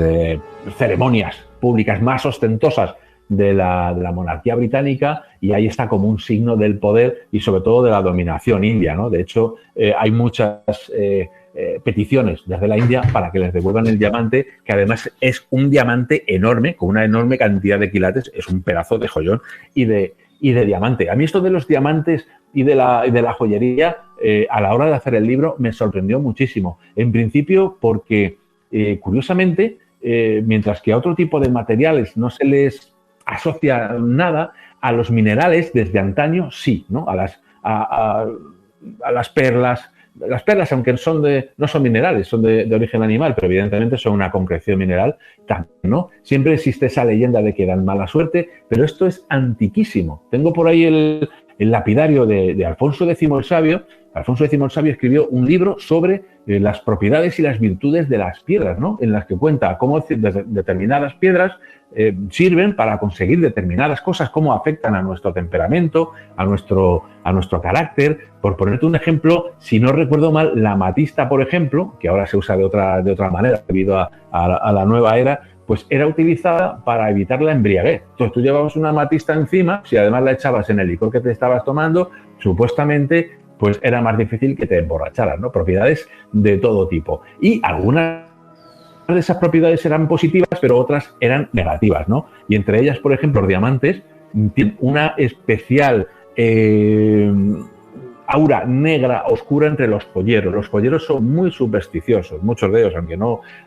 [SPEAKER 5] ceremonias públicas más ostentosas de la monarquía británica, y ahí está como un signo del poder y sobre todo de la dominación india, ¿no? De hecho, hay muchas peticiones desde la India para que les devuelvan el diamante, que además es un diamante enorme, con una enorme cantidad de quilates, es un pedazo de joyón y de diamante. A mí esto de los diamantes y de la joyería, a la hora de hacer el libro, me sorprendió muchísimo. En principio porque, curiosamente, mientras que a otro tipo de materiales no se les asocia nada, a los minerales desde antaño sí, ¿no? A las perlas. Las perlas, aunque no son minerales, son de origen animal, pero evidentemente son una concreción mineral, también, ¿no? Siempre existe esa leyenda de que dan mala suerte, pero esto es antiquísimo. Tengo por ahí el lapidario de Alfonso X el Sabio. Alfonso X el Sabio escribió un libro sobre las propiedades y las virtudes de las piedras, ¿no? En las que cuenta cómo determinadas piedras sirven para conseguir determinadas cosas, cómo afectan a nuestro temperamento, a nuestro carácter. Por ponerte un ejemplo, si no recuerdo mal, la amatista, por ejemplo, que ahora se usa de otra manera debido a la nueva era, pues era utilizada para evitar la embriaguez. Entonces tú llevabas una amatista encima, si además la echabas en el licor que te estabas tomando, supuestamente pues era más difícil que te emborracharas, ¿no? Propiedades de todo tipo. Y algunas de esas propiedades eran positivas, pero otras eran negativas, ¿no? Y entre ellas, por ejemplo, los diamantes tienen una especial aura negra oscura entre los joyeros. Los joyeros son muy supersticiosos, muchos de ellos,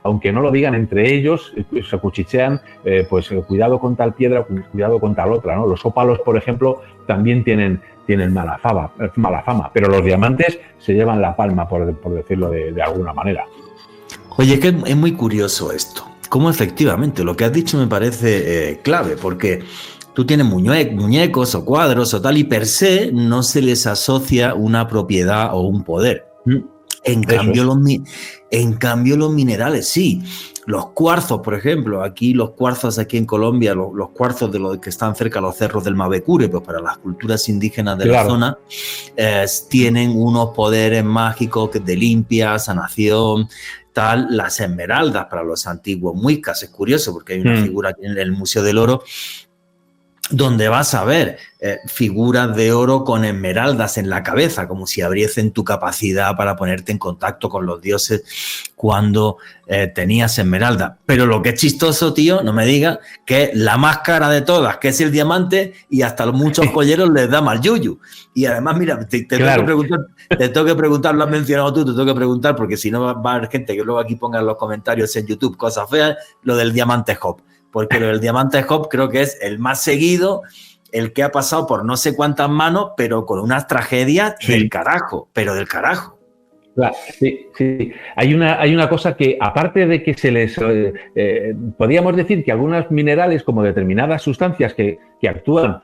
[SPEAKER 5] aunque no lo digan entre ellos, se cuchichean, pues cuidado con tal piedra, cuidado con tal otra, ¿no? Los ópalos, por ejemplo, también tienen mala fama, pero los diamantes se llevan la palma, por decirlo de alguna manera.
[SPEAKER 1] Oye, que es muy curioso esto. Cómo efectivamente, lo que has dicho me parece clave, porque tú tienes muñecos o cuadros o tal, y per se no se les asocia una propiedad o un poder. En cambio, los minerales sí. Los cuarzos, por ejemplo, los cuarzos aquí en Colombia, los cuarzos de los que están cerca de los cerros del Mavecure, pues para las culturas indígenas de la zona, tienen unos poderes mágicos de limpia, sanación, tal. Las esmeraldas para los antiguos muiscas, es curioso porque hay una figura aquí en el Museo del Oro donde vas a ver figuras de oro con esmeraldas en la cabeza, como si abriesen tu capacidad para ponerte en contacto con los dioses cuando tenías esmeralda. Pero lo que es chistoso, tío, no me digas que es la más cara de todas, que es el diamante, y hasta los muchos joyeros les da mal yuyu. Y además, mira, te tengo que preguntar, lo has mencionado tú, te tengo que preguntar, porque si no va a haber gente que luego aquí ponga en los comentarios en YouTube cosas feas, lo del diamante Job. Porque lo del diamante Job creo que es el más seguido, el que ha pasado por no sé cuántas manos, pero con unas tragedias del carajo, pero del carajo.
[SPEAKER 5] Claro, sí, sí. Hay una cosa que, aparte de que se les... podríamos decir que algunos minerales, como determinadas sustancias que actúan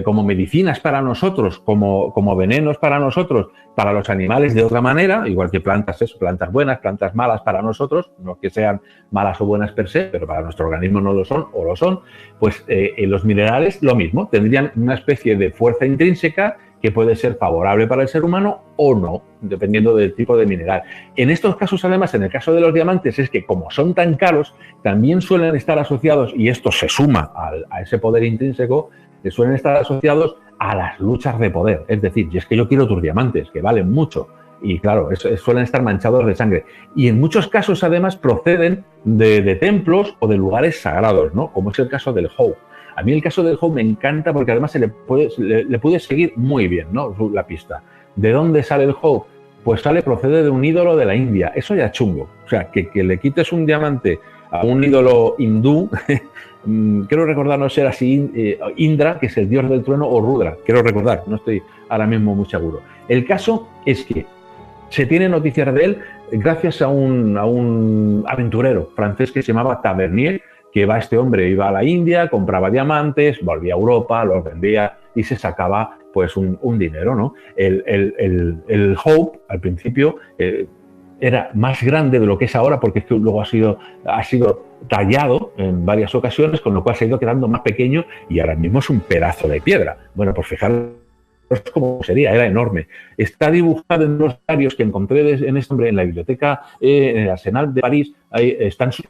[SPEAKER 5] como medicinas para nosotros, como venenos para nosotros, para los animales de otra manera, igual que plantas buenas, plantas malas para nosotros, no que sean malas o buenas per se, pero para nuestro organismo no lo son o lo son, pues los minerales lo mismo, tendrían una especie de fuerza intrínseca que puede ser favorable para el ser humano o no, dependiendo del tipo de mineral. En estos casos, además, en el caso de los diamantes, es que como son tan caros, también suelen estar asociados, y esto se suma a ese poder intrínseco, que suelen estar asociados a las luchas de poder. Es decir, y es que yo quiero tus diamantes, que valen mucho. Y claro, suelen estar manchados de sangre. Y en muchos casos, además, proceden de templos o de lugares sagrados, ¿no? Como es el caso del Hope. A mí el caso del Hope me encanta porque además le puede seguir muy bien, ¿no? La pista. ¿De dónde sale el Hope? Pues procede de un ídolo de la India. Eso ya es chungo. O sea, que le quites un diamante a un ídolo hindú, quiero recordar, no sé así, Indra, que es el dios del trueno, o Rudra, quiero recordar, no estoy ahora mismo muy seguro. El caso es que se tiene noticias de él gracias a un aventurero francés que se llamaba Tavernier, que este hombre iba a la India, compraba diamantes, volvía a Europa, los vendía y se sacaba pues un dinero, ¿no? El Hope, al principio, era más grande de lo que es ahora, porque es que luego ha sido tallado en varias ocasiones, con lo cual se ha ido quedando más pequeño y ahora mismo es un pedazo de piedra. Bueno, pues fijaros cómo sería, era enorme. Está dibujado en unos diarios que encontré en este hombre en la biblioteca, en el Arsenal de París, ahí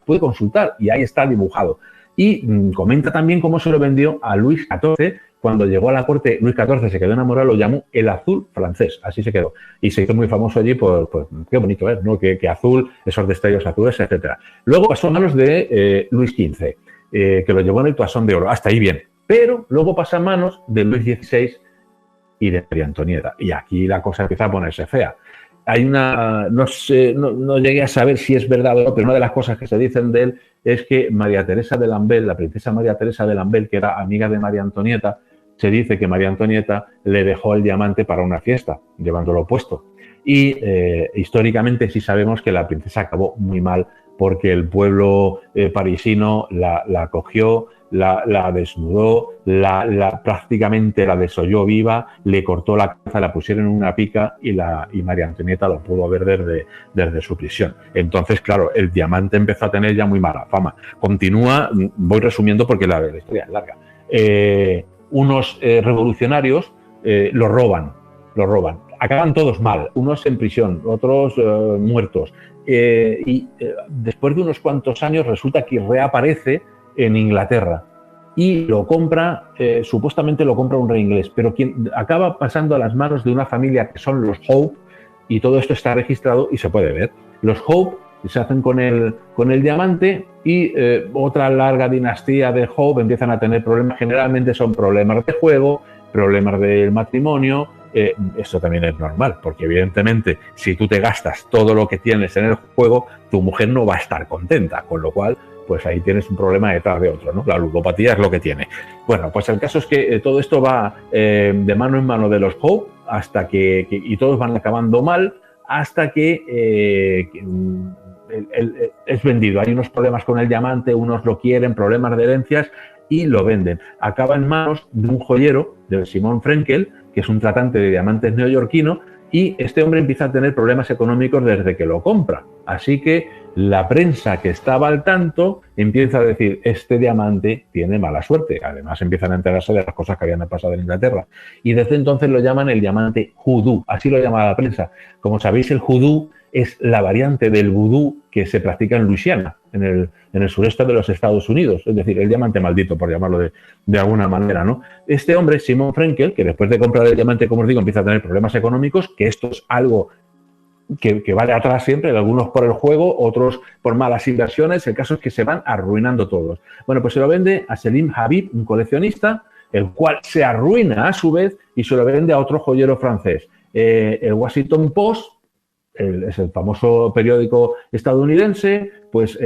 [SPEAKER 5] puede consultar y ahí está dibujado. Y comenta también cómo se lo vendió a Luis XIV. Cuando llegó a la corte, Luis XIV se quedó enamorado, lo llamó el azul francés, así se quedó. Y se hizo muy famoso allí por qué bonito es, ¿no? Que azul, esos destellos azules, etcétera. Luego pasó a manos de Luis XV, que lo llevó en el Toisón de Oro, hasta ahí bien. Pero luego pasa a manos de Luis XVI y de María Antonieta. Y aquí la cosa empieza a ponerse fea. Hay no llegué a saber si es verdad o no, pero una de las cosas que se dicen de él es que María Teresa de Lambert, la princesa María Teresa de Lambert, que era amiga de María Antonieta, se dice que María Antonieta le dejó el diamante para una fiesta, llevándolo puesto. Y históricamente sí sabemos que la princesa acabó muy mal porque el pueblo parisino la cogió, la desnudó, prácticamente la desolló viva, le cortó la cabeza, la pusieron en una pica y María Antonieta lo pudo ver desde su prisión. Entonces, claro, el diamante empezó a tener ya muy mala fama. Continúa, voy resumiendo porque la historia es larga. Unos revolucionarios lo roban. Acaban todos mal, unos en prisión, otros muertos. Después de unos cuantos años resulta que reaparece en Inglaterra y lo compra, supuestamente lo compra un rey inglés, pero quien acaba pasando a las manos de una familia que son los Hope, y todo esto está registrado y se puede ver. Los Hope se hacen con el diamante y otra larga dinastía de Hope empiezan a tener problemas. Generalmente son problemas de juego, problemas del matrimonio. Esto también es normal, porque evidentemente si tú te gastas todo lo que tienes en el juego, tu mujer no va a estar contenta, con lo cual pues ahí tienes un problema detrás de otro, ¿no? La ludopatía es lo que tiene. Bueno, pues el caso es que todo esto va de mano en mano de los Hope hasta y todos van acabando mal hasta que es vendido. Hay unos problemas con el diamante, unos lo quieren, problemas de herencias y lo venden. Acaba en manos de un joyero, de Simon Frenkel, que es un tratante de diamantes neoyorquino, y este hombre empieza a tener problemas económicos desde que lo compra. Así que la prensa que estaba al tanto empieza a decir, este diamante tiene mala suerte. Además empiezan a enterarse de las cosas que habían pasado en Inglaterra. Y desde entonces lo llaman el diamante hoodoo, así lo llama la prensa. Como sabéis, el hoodoo es la variante del vudú que se practica en Luisiana, en el sureste de los Estados Unidos, es decir, el diamante maldito, por llamarlo de alguna manera, ¿no? Este hombre, Simon Frenkel, que después de comprar el diamante, como os digo, empieza a tener problemas económicos, que esto es algo que vale atrás siempre, algunos por el juego, otros por malas inversiones. El caso es que se van arruinando todos. Bueno, pues se lo vende a Selim Habib, un coleccionista, el cual se arruina a su vez y se lo vende a otro joyero francés. El Washington Post, es el famoso periódico estadounidense, pues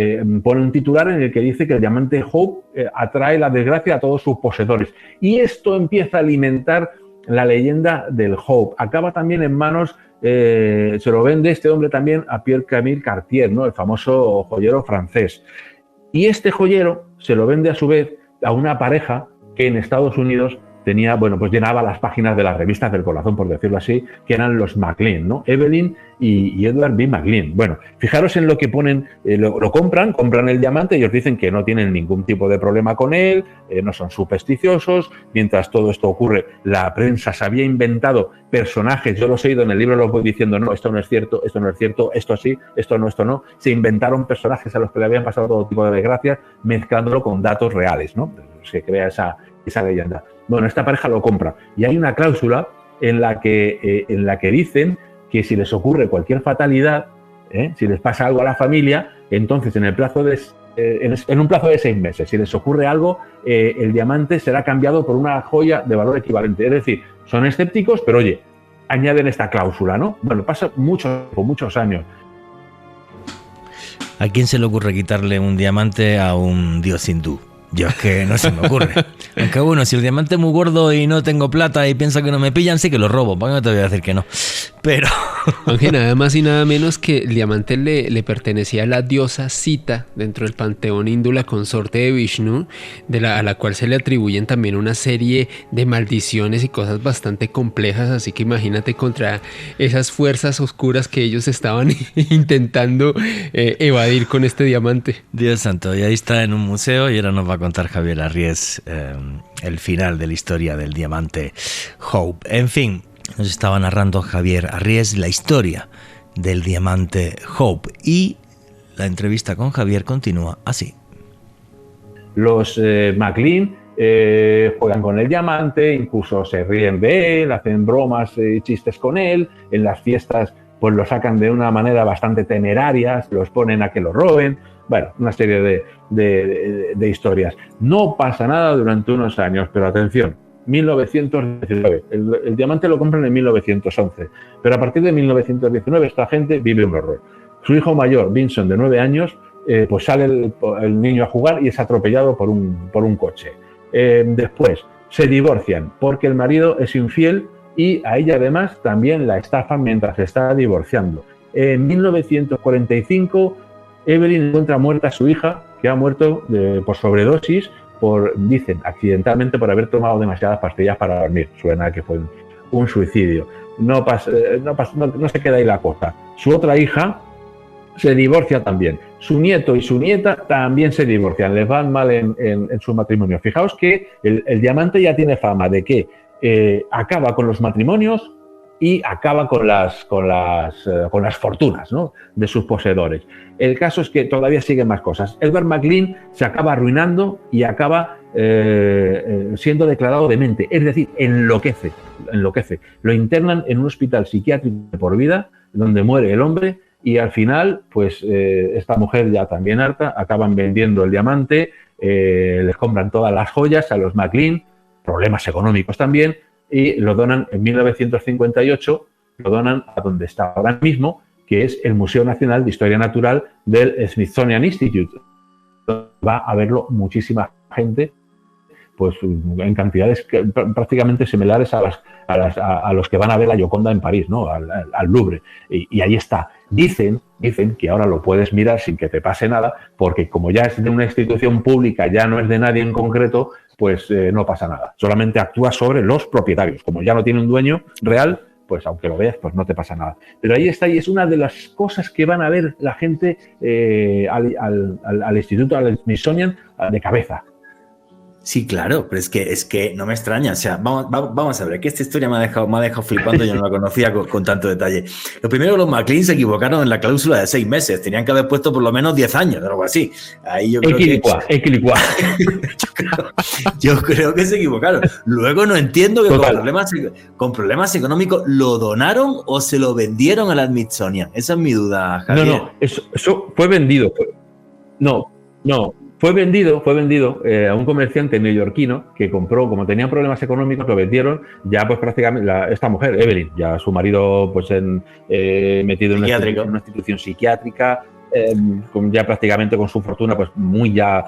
[SPEAKER 5] pone un titular en el que dice que el diamante Hope atrae la desgracia a todos sus poseedores. Y esto empieza a alimentar la leyenda del Hope. Acaba también en manos, se lo vende este hombre también a Pierre-Camille Cartier, ¿no? El famoso joyero francés. Y este joyero se lo vende a su vez a una pareja que en Estados Unidos tenía, bueno, pues llenaba las páginas de las revistas del corazón, por decirlo así, que eran los McLean, ¿no? Evelyn y Edward B. McLean. Bueno, fijaros en lo que ponen, lo compran el diamante y os dicen que no tienen ningún tipo de problema con él, no son supersticiosos. Mientras todo esto ocurre, la prensa se había inventado personajes, yo los he oído en el libro, los voy diciendo, no, esto no es cierto, esto no es cierto, esto sí, esto no. Se inventaron personajes a los que le habían pasado todo tipo de desgracias, mezclándolo con datos reales, ¿no? Se crea esa leyenda. Bueno, esta pareja lo compra y hay una cláusula en la que dicen que si les ocurre cualquier fatalidad, si les pasa algo a la familia, entonces en un plazo de 6 meses, si les ocurre algo, el diamante será cambiado por una joya de valor equivalente. Es decir, son escépticos, pero oye, añaden esta cláusula, ¿no? Bueno, pasa muchos años.
[SPEAKER 3] ¿A quién se le ocurre quitarle un diamante a un dios hindú? Yo es que no se me ocurre. Aunque bueno, si el diamante es muy gordo y no tengo plata y piensa que no me pillan, sí que lo robo. ¿Para qué no te voy a decir que no? Pero...
[SPEAKER 4] Aunque nada más y nada menos que el diamante le pertenecía a la diosa Sita dentro del panteón hindú, la consorte de Vishnu, a la cual se le atribuyen también una serie de maldiciones y cosas bastante complejas. Así que imagínate contra esas fuerzas oscuras que ellos estaban intentando evadir con este diamante.
[SPEAKER 3] Dios santo, y ahí está en un museo y ahora nos va a contar Javier Arries el final de la historia del diamante Hope. En fin, nos estaba narrando Javier Arries la historia del diamante Hope y la entrevista con Javier continúa así.
[SPEAKER 5] Los McLean juegan con el diamante, incluso se ríen de él, hacen bromas y chistes con él. En las fiestas pues lo sacan de una manera bastante temeraria, los ponen a que lo roben. Bueno, una serie de historias. No pasa nada durante unos años, pero atención, 1919. El diamante lo compran en 1911, pero a partir de 1919 esta gente vive un horror. Su hijo mayor, Vincent, de 9 años, pues sale el niño a jugar y es atropellado por un coche. Después se divorcian porque el marido es infiel y a ella además también la estafan mientras se está divorciando. En 1945 Evelyn encuentra muerta a su hija, que ha muerto por sobredosis, dicen, accidentalmente por haber tomado demasiadas pastillas para dormir. Suena que fue un suicidio. No se queda ahí la cosa. Su otra hija se divorcia también. Su nieto y su nieta también se divorcian. Les van mal en su matrimonio. Fijaos que el diamante ya tiene fama de que acaba con los matrimonios y acaba con las fortunas, ¿no?, de sus poseedores. El caso es que todavía siguen más cosas. Edward McLean se acaba arruinando y acaba siendo declarado demente, es decir, enloquece. Lo internan en un hospital psiquiátrico por vida, donde muere el hombre, y al final, pues esta mujer ya también harta, acaban vendiendo el diamante, les compran todas las joyas a los McLean, problemas económicos también, y lo donan en 1958, lo donan a donde está ahora mismo, que es el Museo Nacional de Historia Natural del Smithsonian Institute. Va a verlo muchísima gente, pues en cantidades prácticamente similares a los que van a ver la Gioconda en París, ¿no?, al Louvre. Y ahí está. Dicen que ahora lo puedes mirar sin que te pase nada, porque como ya es de una institución pública, ya no es de nadie en concreto, pues no pasa nada. Solamente actúa sobre los propietarios. Como ya no tiene un dueño real, pues aunque lo veas, pues no te pasa nada. Pero ahí está, y es una de las cosas que van a ver la gente al Instituto, al Smithsonian, de cabeza.
[SPEAKER 1] Sí, claro, pero es que no me extraña. O sea, vamos a ver, que esta historia me ha dejado flipando, yo no la conocía con tanto detalle. Lo primero, los McLean se equivocaron en la cláusula de 6 meses. Tenían que haber puesto por lo menos 10 años, algo así. Ahí yo creo yo creo que se equivocaron. Luego no entiendo que con problemas económicos ¿lo donaron o se lo vendieron a la Smithsonian? Esa es mi duda, Javier.
[SPEAKER 5] No, eso fue vendido. Fue vendido a un comerciante neoyorquino que compró, como tenían problemas económicos, lo vendieron, ya pues prácticamente esta mujer, Evelyn, ya su marido pues metido en una institución psiquiátrica, ya prácticamente con su fortuna pues muy ya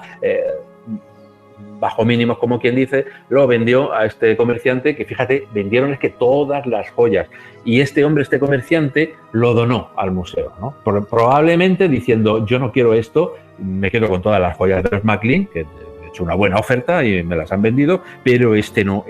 [SPEAKER 5] bajo mínimos, como quien dice, lo vendió a este comerciante, que fíjate, vendieron es que todas las joyas. Y este hombre, este comerciante, lo donó al museo, ¿no? Probablemente diciendo, yo no quiero esto, me quedo con todas las joyas de los McLean, que he hecho una buena oferta y me las han vendido, pero esto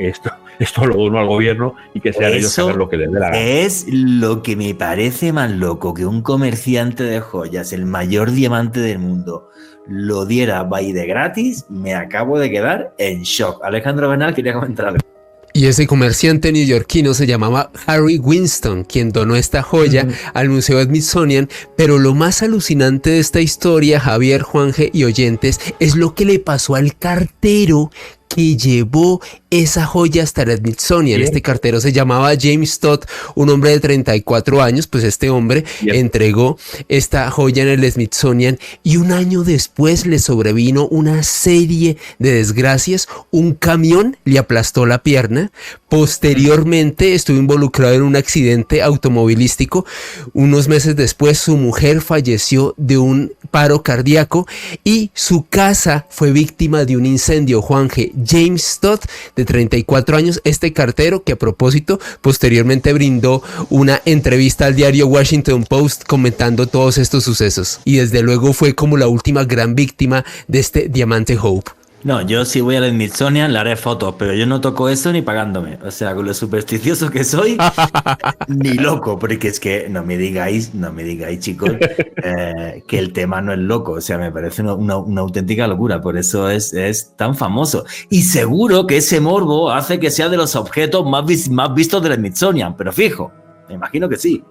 [SPEAKER 5] lo dono al gobierno y que sean ellos hacer lo que les dé la gana.
[SPEAKER 1] Es lo que me parece más loco, que un comerciante de joyas, el mayor diamante del mundo, lo diera ahí de gratis. Me acabo de quedar en shock. Alejandro Bernal quería comentar algo.
[SPEAKER 4] Y ese comerciante neoyorquino se llamaba Harry Winston, quien donó esta joya al Museo Smithsonian, pero lo más alucinante de esta historia, Javier, Juanje y oyentes, es lo que le pasó al cartero que llevó esa joya hasta el Smithsonian. Este cartero se llamaba James Todd, un hombre de 34 años, pues este hombre entregó esta joya en el Smithsonian y un año después le sobrevino una serie de desgracias. Un camión le aplastó la pierna, posteriormente estuvo involucrado en un accidente automovilístico, unos meses después su mujer falleció de un paro cardíaco y su casa fue víctima de un incendio. Juanje, James Todd, de 34 años, este cartero que a propósito posteriormente brindó una entrevista al diario Washington Post comentando todos estos sucesos, y desde luego fue como la última gran víctima de este diamante Hope.
[SPEAKER 1] No, yo si voy al Smithsonian le haré fotos, pero yo no toco eso ni pagándome. O sea, con lo supersticioso que soy, ni loco, porque es que no me digáis, chicos, que el tema no es loco. O sea, me parece una auténtica locura, por eso es tan famoso. Y seguro que ese morbo hace que sea de los objetos más vistos del Smithsonian, pero fijo, me imagino que sí.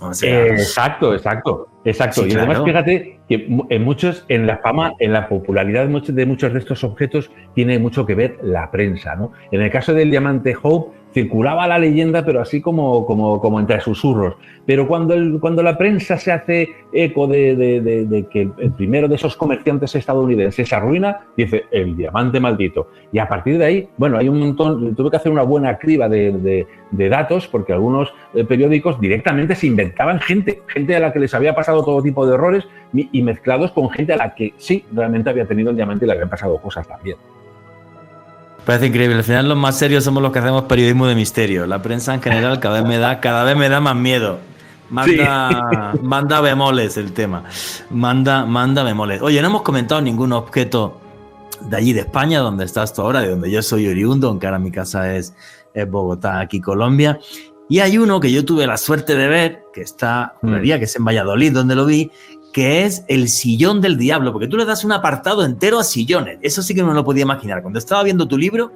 [SPEAKER 1] O sea,
[SPEAKER 5] Exacto. Sí, y además, claro, fíjate que en la fama, en la popularidad de muchos de estos objetos tiene mucho que ver la prensa, ¿no? En el caso del diamante Hope circulaba la leyenda, pero así como entre susurros. Pero cuando la prensa se hace eco de que el primero de esos comerciantes estadounidenses se arruina, dice el diamante maldito. Y a partir de ahí, bueno, hay un montón. Tuve que hacer una buena criba de datos, porque algunos periódicos directamente se inventaban gente a la que les había pasado todo tipo de errores y mezclados con gente a la que sí realmente había tenido el diamante y le habían pasado cosas también.
[SPEAKER 1] Parece increíble. Al final los más serios somos los que hacemos periodismo de misterio. La prensa en general cada vez me da más miedo. Manda bemoles el tema. Manda bemoles. Oye, no hemos comentado ningún objeto de allí de España, donde estás tú ahora, de donde yo soy oriundo, aunque ahora mi casa es Bogotá, aquí Colombia. Y hay uno que yo tuve la suerte de ver, que que es en Valladolid, donde lo vi, que es el sillón del diablo, porque tú le das un apartado entero a sillones. Eso sí que no me lo podía imaginar. Cuando estaba viendo tu libro,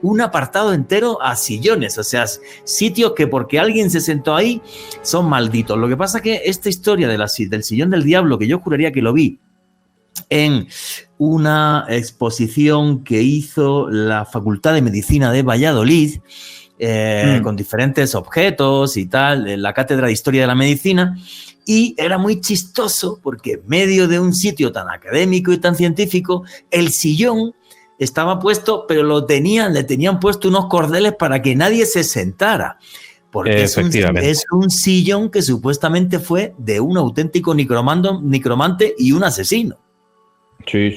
[SPEAKER 1] un apartado entero a sillones, o sea, sitios que porque alguien se sentó ahí son malditos. Lo que pasa es que esta historia del sillón del diablo, que yo juraría que lo vi en una exposición que hizo la Facultad de Medicina de Valladolid, con diferentes objetos y tal, en la Cátedra de Historia de la Medicina, y era muy chistoso porque en medio de un sitio tan académico y tan científico, el sillón estaba puesto, pero le tenían puesto unos cordeles para que nadie se sentara. Porque es un sillón que supuestamente fue de un auténtico necromante y un asesino.
[SPEAKER 5] Sí.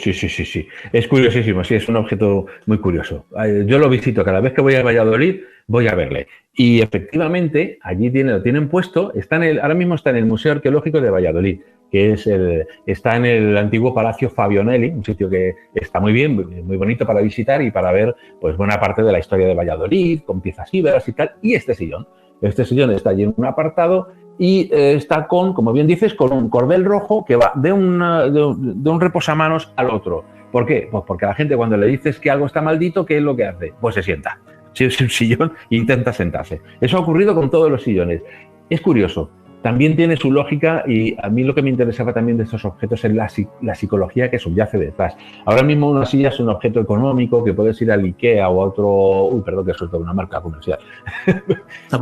[SPEAKER 5] Es curiosísimo, sí, es un objeto muy curioso. Yo lo visito cada vez que voy a Valladolid, voy a verle. Y efectivamente, allí lo tienen puesto, ahora mismo está en el Museo Arqueológico de Valladolid, que está en el antiguo Palacio Fabionelli, un sitio que está muy bien, muy bonito para visitar y para ver pues buena parte de la historia de Valladolid, con piezas íberas y tal. Y este sillón está allí en un apartado y está como bien dices, con un cordel rojo que va de un reposamanos al otro. ¿Por qué? Pues porque a la gente, cuando le dices que algo está maldito, ¿qué es lo que hace? Pues se sienta. Si es un sillón, intenta sentarse. Eso ha ocurrido con todos los sillones. Es curioso. También tiene su lógica, y a mí lo que me interesaba también de estos objetos es la psicología que subyace detrás. Ahora mismo una silla es un objeto económico que puedes ir al IKEA o a otro... perdón, que suelto una marca comercial.
[SPEAKER 1] No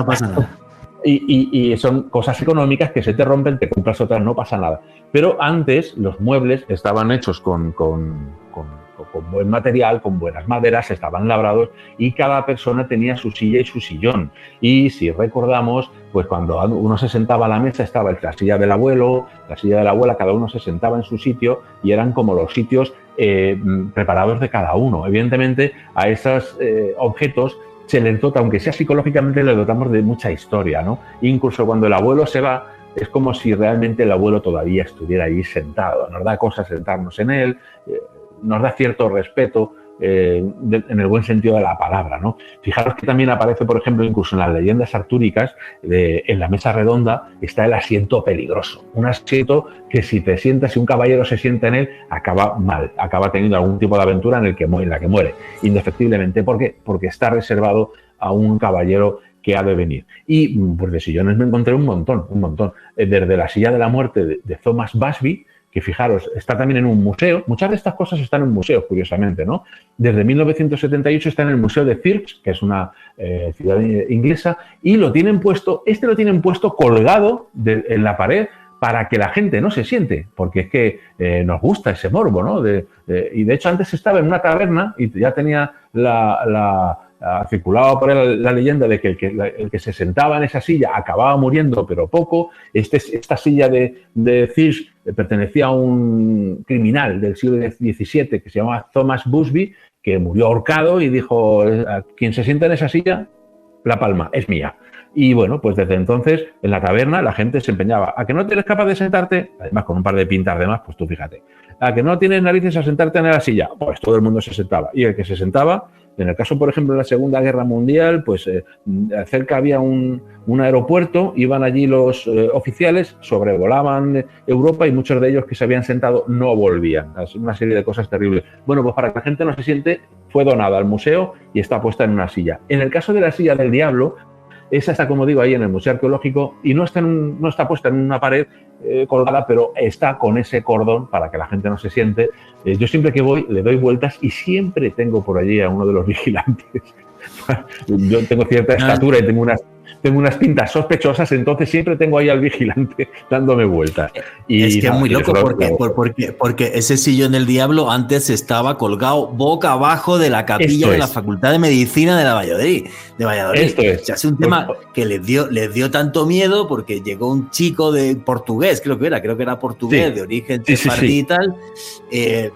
[SPEAKER 1] pasa nada.
[SPEAKER 5] Y son cosas económicas que se te rompen, te compras otras, no pasa nada. Pero antes los muebles estaban hechos con buen material, con buenas maderas, estaban labrados y cada persona tenía su silla y su sillón. Y si recordamos, pues cuando uno se sentaba a la mesa estaba la silla del abuelo, la silla de la abuela, cada uno se sentaba en su sitio y eran como los sitios preparados de cada uno. Evidentemente, a esos objetos se les dota, aunque sea psicológicamente, les dotamos de mucha historia, ¿no? Incluso cuando el abuelo se va, es como si realmente el abuelo todavía estuviera allí sentado. Nos da cosa sentarnos en él, nos da cierto respeto, en el buen sentido de la palabra, ¿no? Fijaros que también aparece, por ejemplo, incluso en las leyendas artúricas, en la mesa redonda está el asiento peligroso. Un asiento que si te sientas, si un caballero se sienta en él, acaba mal, acaba teniendo algún tipo de aventura en la que muere, indefectiblemente. ¿Por qué? Porque está reservado a un caballero que ha de venir. Y pues de sillones me encontré un montón. Desde la silla de la muerte de Thomas Busby, que fijaros, está también en un museo. Muchas de estas cosas están en museos, curiosamente, ¿no? Desde 1978 está en el Museo de Thirsk, que es una ciudad inglesa, y lo tienen puesto colgado en la pared para que la gente no se siente, porque es que nos gusta ese morbo, ¿no? Y de hecho antes estaba en una taberna y ya tenía circulaba por la leyenda de que el que se sentaba en esa silla acababa muriendo, pero poco. Esta silla de Thirsk pertenecía a un criminal del siglo XVII que se llamaba Thomas Busby, que murió ahorcado y dijo: quien se sienta en esa silla, la palma es mía. Y bueno, pues desde entonces en la taberna la gente se empeñaba a que no eres capaz de sentarte, además con un par de pintas de más, pues tú fíjate, a que no tienes narices a sentarte en la silla, pues todo el mundo se sentaba. Y el que se sentaba, en el caso, por ejemplo, de la Segunda Guerra Mundial, pues cerca había un aeropuerto, iban allí los oficiales, sobrevolaban Europa y muchos de ellos que se habían sentado no volvían. Una serie de cosas terribles. Bueno, pues para que la gente no se siente, fue donada al museo y está puesta en una silla. En el caso de la silla del diablo, esa está, como digo, ahí en el Museo Arqueológico y no está puesta en una pared colgada, pero está con ese cordón para que la gente no se siente. Yo siempre que voy le doy vueltas y siempre tengo por allí a uno de los vigilantes. Yo tengo cierta estatura y tengo unas pintas sospechosas, entonces siempre tengo ahí al vigilante dándome vueltas. Y
[SPEAKER 6] es que es muy loco porque ese sillón del diablo antes estaba colgado boca abajo de la capilla de la Facultad de Medicina de Valladolid.
[SPEAKER 5] Esto es.
[SPEAKER 6] O sea, es un tema que les dio tanto miedo porque llegó un chico de portugués, creo que era portugués, sí, de origen sefardí y tal,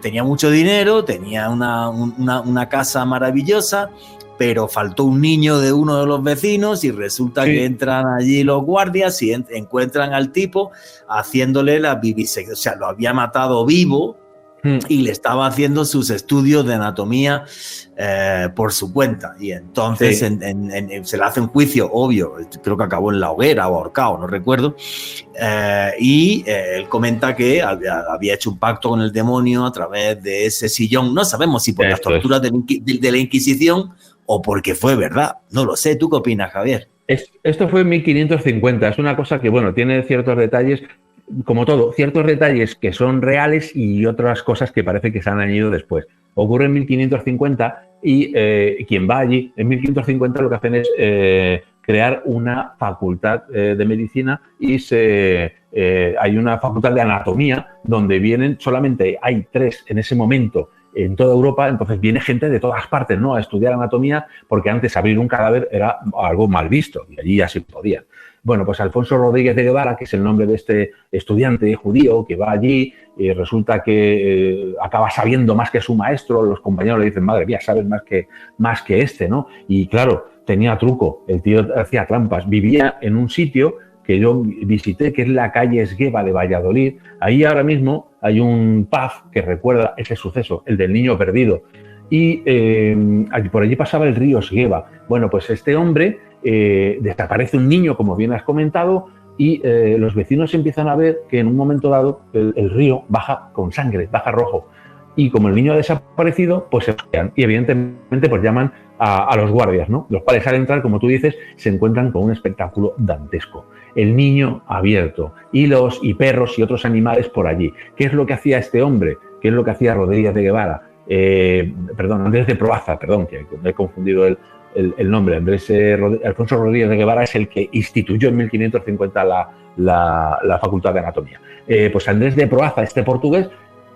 [SPEAKER 6] tenía mucho dinero, tenía una casa maravillosa, pero faltó un niño de uno de los vecinos y resulta que entran allí los guardias y encuentran al tipo haciéndole la vivisección. O sea, lo había matado vivo y le estaba haciendo sus estudios de anatomía por su cuenta. Y entonces se le hace un juicio, obvio, creo que acabó en la hoguera o ahorcado, no recuerdo. Y él comenta que había hecho un pacto con el demonio a través de ese sillón. No sabemos si por las torturas de la Inquisición o porque fue verdad, no lo sé. ¿Tú qué opinas, Javier?
[SPEAKER 5] Esto fue en 1550, es una cosa que, bueno, tiene ciertos detalles, como todo, ciertos detalles que son reales y otras cosas que parece que se han añadido después. Ocurre en 1550 y quien va allí, en 1550 lo que hacen es crear una facultad de medicina y hay una facultad de anatomía donde solamente hay 3 en ese momento en toda Europa, entonces viene gente de todas partes, ¿no?, a estudiar anatomía, porque antes abrir un cadáver era algo mal visto y allí ya se podía. Bueno, pues Alfonso Rodríguez de Guevara, que es el nombre de este estudiante judío que va allí, y resulta que acaba sabiendo más que su maestro, los compañeros le dicen: madre mía, sabes más que este, ¿no? Y claro, tenía truco, el tío hacía trampas, vivía en un sitio que yo visité, que es la calle Esgueva de Valladolid. Ahí ahora mismo hay un pub que recuerda ese suceso, el del niño perdido. Y por allí pasaba el río Esgueva. Bueno, pues este hombre, desaparece un niño, como bien has comentado, y los vecinos empiezan a ver que en un momento dado el río baja con sangre, baja rojo. Y como el niño ha desaparecido, pues se buscan y evidentemente pues llaman a los guardias, ¿no? Los cuales al entrar, como tú dices, se encuentran con un espectáculo dantesco. El niño abierto, hilos y perros y otros animales por allí. ¿Qué es lo que hacía este hombre? ¿Qué es lo que hacía Rodríguez de Guevara? Andrés de Proaza, que me he confundido el nombre. Alfonso Rodríguez de Guevara es el que instituyó en 1550 la Facultad de Anatomía. Pues Andrés de Proaza, este portugués,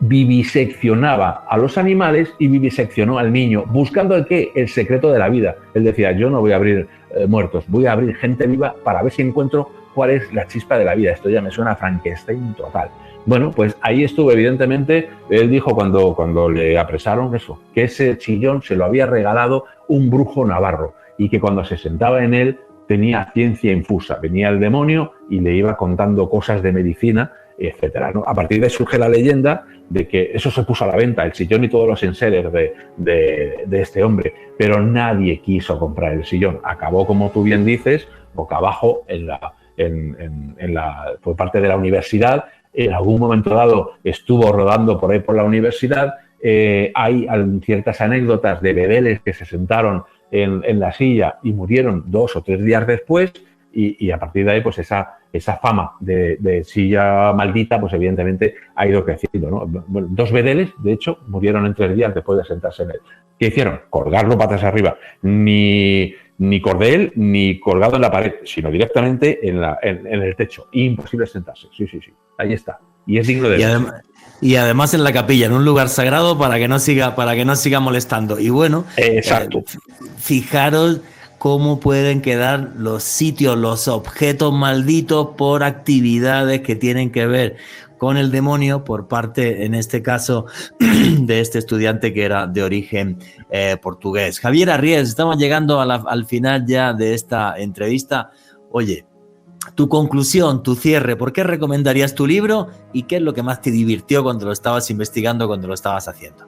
[SPEAKER 5] viviseccionaba a los animales y viviseccionó al niño, buscando el secreto de la vida. Él decía: yo no voy a abrir muertos, voy a abrir gente viva para ver si encuentro cuál es la chispa de la vida. Esto ya me suena a Frankenstein total. Bueno, pues ahí estuvo, evidentemente, él dijo cuando le apresaron eso, que ese sillón se lo había regalado un brujo navarro y que cuando se sentaba en él tenía ciencia infusa, venía el demonio y le iba contando cosas de medicina, etcétera, ¿no? A partir de ahí surge la leyenda de que eso se puso a la venta, el sillón y todos los enseres de este hombre, pero nadie quiso comprar el sillón. Acabó, como tú bien dices, boca abajo por parte de la universidad. En algún momento dado estuvo rodando por ahí por la universidad. Hay ciertas anécdotas de bedeles que se sentaron en la silla y murieron 2 o 3 días después, y a partir de ahí pues esa fama de silla maldita pues evidentemente ha ido creciendo, ¿no? Bueno, 2 bedeles, de hecho, murieron en 3 días después de sentarse en él. ¿Qué hicieron? Colgarlo patas arriba. Ni cordel, ni colgado en la pared, sino directamente en el techo. Imposible sentarse. Sí. Ahí está. Y es digno de ver.
[SPEAKER 6] Y además en la capilla, en un lugar sagrado para que no siga molestando. Y bueno,
[SPEAKER 5] exacto.
[SPEAKER 6] Fijaros cómo pueden quedar los sitios, los objetos malditos por actividades que tienen que ver con el demonio por parte, en este caso, de este estudiante que era de origen portugués. Javier Arries, estamos llegando al final ya de esta entrevista. Oye, tu conclusión, tu cierre, ¿por qué recomendarías tu libro y qué es lo que más te divirtió cuando lo estabas investigando, cuando lo estabas haciendo?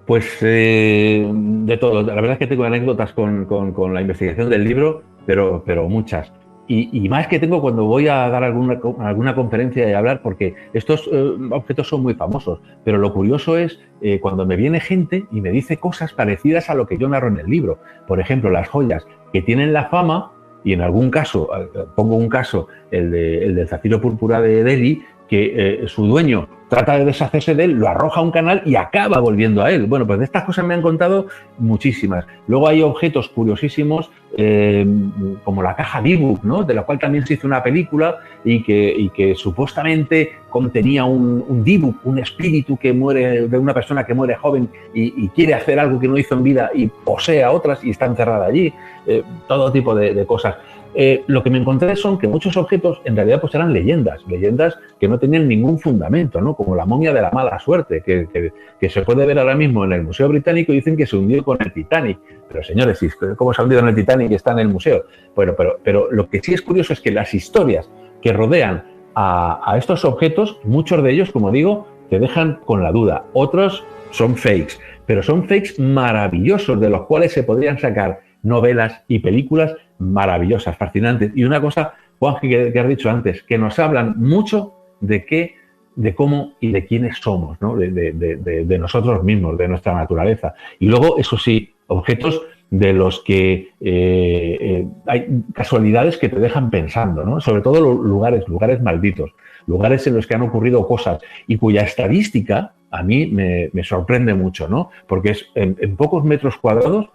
[SPEAKER 5] Pues de todo. La verdad es que tengo anécdotas con la investigación del libro, pero muchas. Y más que tengo cuando voy a dar alguna conferencia y hablar, porque estos objetos son muy famosos, pero lo curioso es cuando me viene gente y me dice cosas parecidas a lo que yo narro en el libro. Por ejemplo, las joyas que tienen la fama, y en algún caso, pongo un caso, el del zafiro púrpura de Delhi, que su dueño trata de deshacerse de él, lo arroja a un canal y acaba volviendo a él. Bueno, pues de estas cosas me han contado muchísimas. Luego hay objetos curiosísimos como la caja Dybbuk, ¿no? De la cual también se hizo una película y que supuestamente contenía un Dybbuk, un espíritu que muere, de una persona que muere joven y quiere hacer algo que no hizo en vida y posee a otras y está encerrada allí. Todo tipo de cosas. Lo que me encontré son que muchos objetos en realidad pues eran leyendas que no tenían ningún fundamento, ¿no? Como la momia de la mala suerte, que se puede ver ahora mismo en el Museo Británico y dicen que se hundió con el Titanic. Pero señores, ¿cómo se ha hundido en el Titanic y está en el museo? Bueno, pero lo que sí es curioso es que las historias que rodean a estos objetos, muchos de ellos, como digo, te dejan con la duda. Otros son fakes, pero son fakes maravillosos de los cuales se podrían sacar novelas y películas maravillosas, fascinantes. Y una cosa, Juan, que has dicho antes, que nos hablan mucho de cómo y de quiénes somos, ¿no? De nosotros mismos, de nuestra naturaleza. Y luego, eso sí, objetos de los que hay casualidades que te dejan pensando, ¿no? Sobre todo los lugares malditos, lugares en los que han ocurrido cosas y cuya estadística a mí me sorprende mucho, ¿no? Porque es en pocos metros cuadrados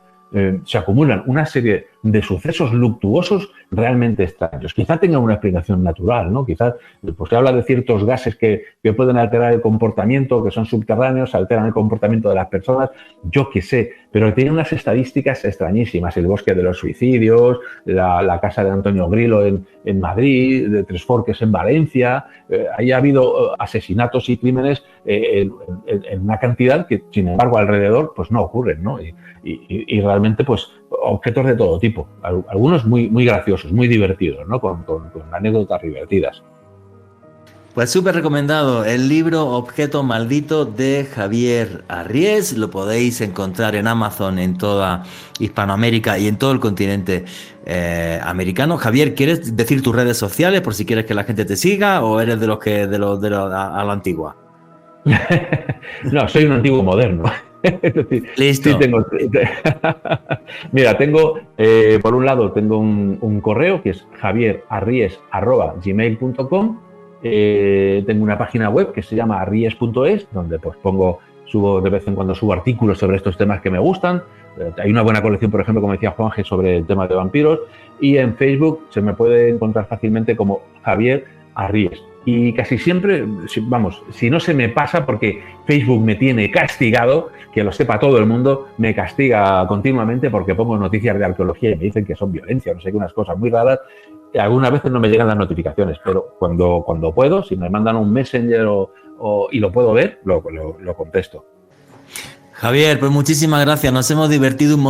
[SPEAKER 5] se acumulan una serie de sucesos luctuosos realmente extraños. Quizá tenga una explicación natural, ¿no? Quizás pues, se habla de ciertos gases que pueden alterar el comportamiento, que son subterráneos, alteran el comportamiento de las personas, yo qué sé, pero tiene unas estadísticas extrañísimas. El bosque de los suicidios, la casa de Antonio Grillo en Madrid, de Tres Forques en Valencia, ahí ha habido asesinatos y crímenes en una cantidad que, sin embargo, alrededor pues no ocurren, ¿no? Y realmente, pues, objetos de todo tipo. Algunos muy, muy graciosos, muy divertidos, ¿no? Con anécdotas divertidas.
[SPEAKER 6] Pues súper recomendado el libro Objeto Maldito de Javier Arries. Lo podéis encontrar en Amazon en toda Hispanoamérica y en todo el continente americano. Javier, ¿quieres decir tus redes sociales por si quieres que la gente te siga o eres de los que a la antigua?
[SPEAKER 5] No, soy un antiguo moderno. Es decir,
[SPEAKER 6] listo.
[SPEAKER 5] Sí tengo. Mira, tengo, por un lado, tengo un correo que es javierarries@gmail.com. Tengo una página web que se llama arries.es, donde pues subo de vez en cuando artículos sobre estos temas que me gustan. Hay una buena colección, por ejemplo, como decía Juanje, sobre el tema de vampiros. Y en Facebook se me puede encontrar fácilmente como Javier Arries. Y casi siempre, si no se me pasa, porque Facebook me tiene castigado, que lo sepa todo el mundo, me castiga continuamente porque pongo noticias de arqueología y me dicen que son violencia, no sé qué, unas cosas muy raras. algunas veces no me llegan las notificaciones, pero cuando puedo, si me mandan un Messenger y lo puedo ver, lo contesto.
[SPEAKER 6] Javier, pues muchísimas gracias, nos hemos divertido un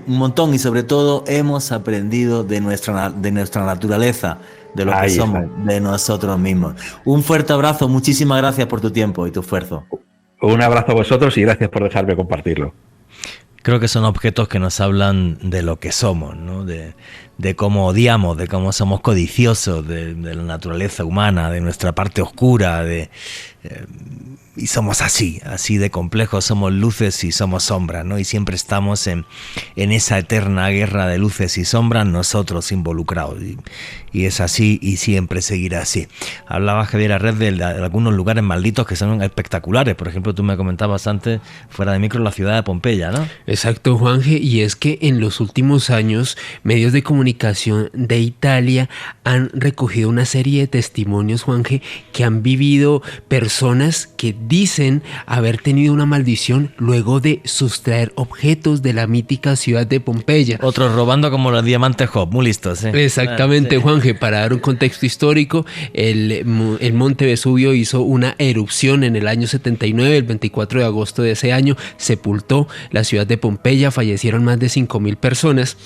[SPEAKER 6] montón y sobre todo hemos aprendido de nuestra naturaleza, de lo que somos, de nosotros mismos. Un fuerte abrazo, muchísimas gracias por tu tiempo y tu esfuerzo.
[SPEAKER 5] Un abrazo a vosotros y gracias por dejarme compartirlo.
[SPEAKER 3] Creo que son objetos que nos hablan de lo que somos, ¿no? De cómo odiamos, de cómo somos codiciosos, de la naturaleza humana, de nuestra parte oscura, y somos así de complejos, somos luces y somos sombras, ¿no? Y siempre estamos en esa eterna guerra de luces y sombras, nosotros involucrados. Y es así y siempre seguirá así. Hablaba Javier Arret de algunos lugares malditos que son espectaculares. Por ejemplo, tú me comentabas antes, fuera de micro, la ciudad de Pompeya, ¿no?
[SPEAKER 4] Exacto, Juanje, y es que en los últimos años, medios de comunicación de Italia han recogido una serie de testimonios, Juanje, que han vivido personas que dicen haber tenido una maldición luego de sustraer objetos de la mítica ciudad de Pompeya.
[SPEAKER 3] Otros robando como los diamantes Job, muy listos, ¿eh?
[SPEAKER 4] Exactamente,
[SPEAKER 3] sí.
[SPEAKER 4] Juanje, para dar un contexto histórico, el monte Vesubio hizo una erupción en el año 79, el 24 de agosto de ese año, sepultó la ciudad de Pompeya, fallecieron más de 5.000 personas.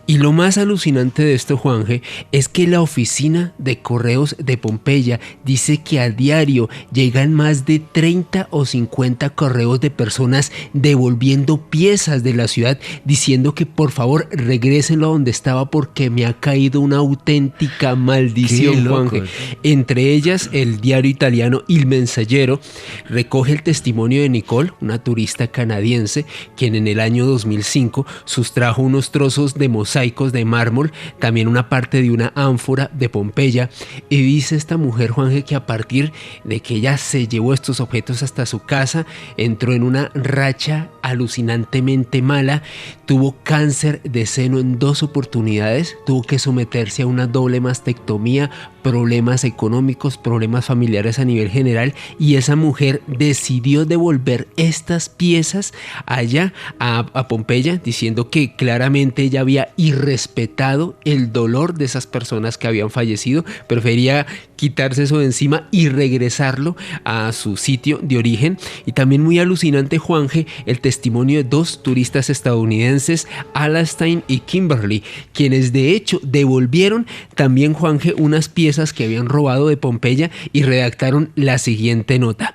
[SPEAKER 4] Y lo más alucinante de esto, Juanje, es que la oficina de correos de Pompeya dice que a diario llegan más de 30 o 50 correos de personas devolviendo piezas de la ciudad, diciendo que por favor regrésenlo a donde estaba porque me ha caído una auténtica maldición, Juanje. Entre ellas, el diario italiano Il Messaggero recoge el testimonio de Nicole, una turista canadiense, quien en el año 2005 sustrajo unos trozos de mosaicos de mármol, también una parte de una ánfora de Pompeya, y dice esta mujer, Juanje, que a partir de que ella se llevó estos objetos hasta su casa, entró en una racha alucinantemente mala, tuvo cáncer de seno en 2 oportunidades, tuvo que someterse a una doble mastectomía, problemas económicos, problemas familiares a nivel general, y esa mujer decidió devolver estas piezas allá a Pompeya, diciendo que claramente ella había irrespetado el dolor de esas personas que habían fallecido, prefería quitarse eso de encima y regresarlo a su sitio de origen. Y también muy alucinante, Juanje, el testimonio de 2 turistas estadounidenses, Alastair y Kimberly, quienes de hecho devolvieron también, Juanje, unas piezas que habían robado de Pompeya y redactaron la siguiente nota: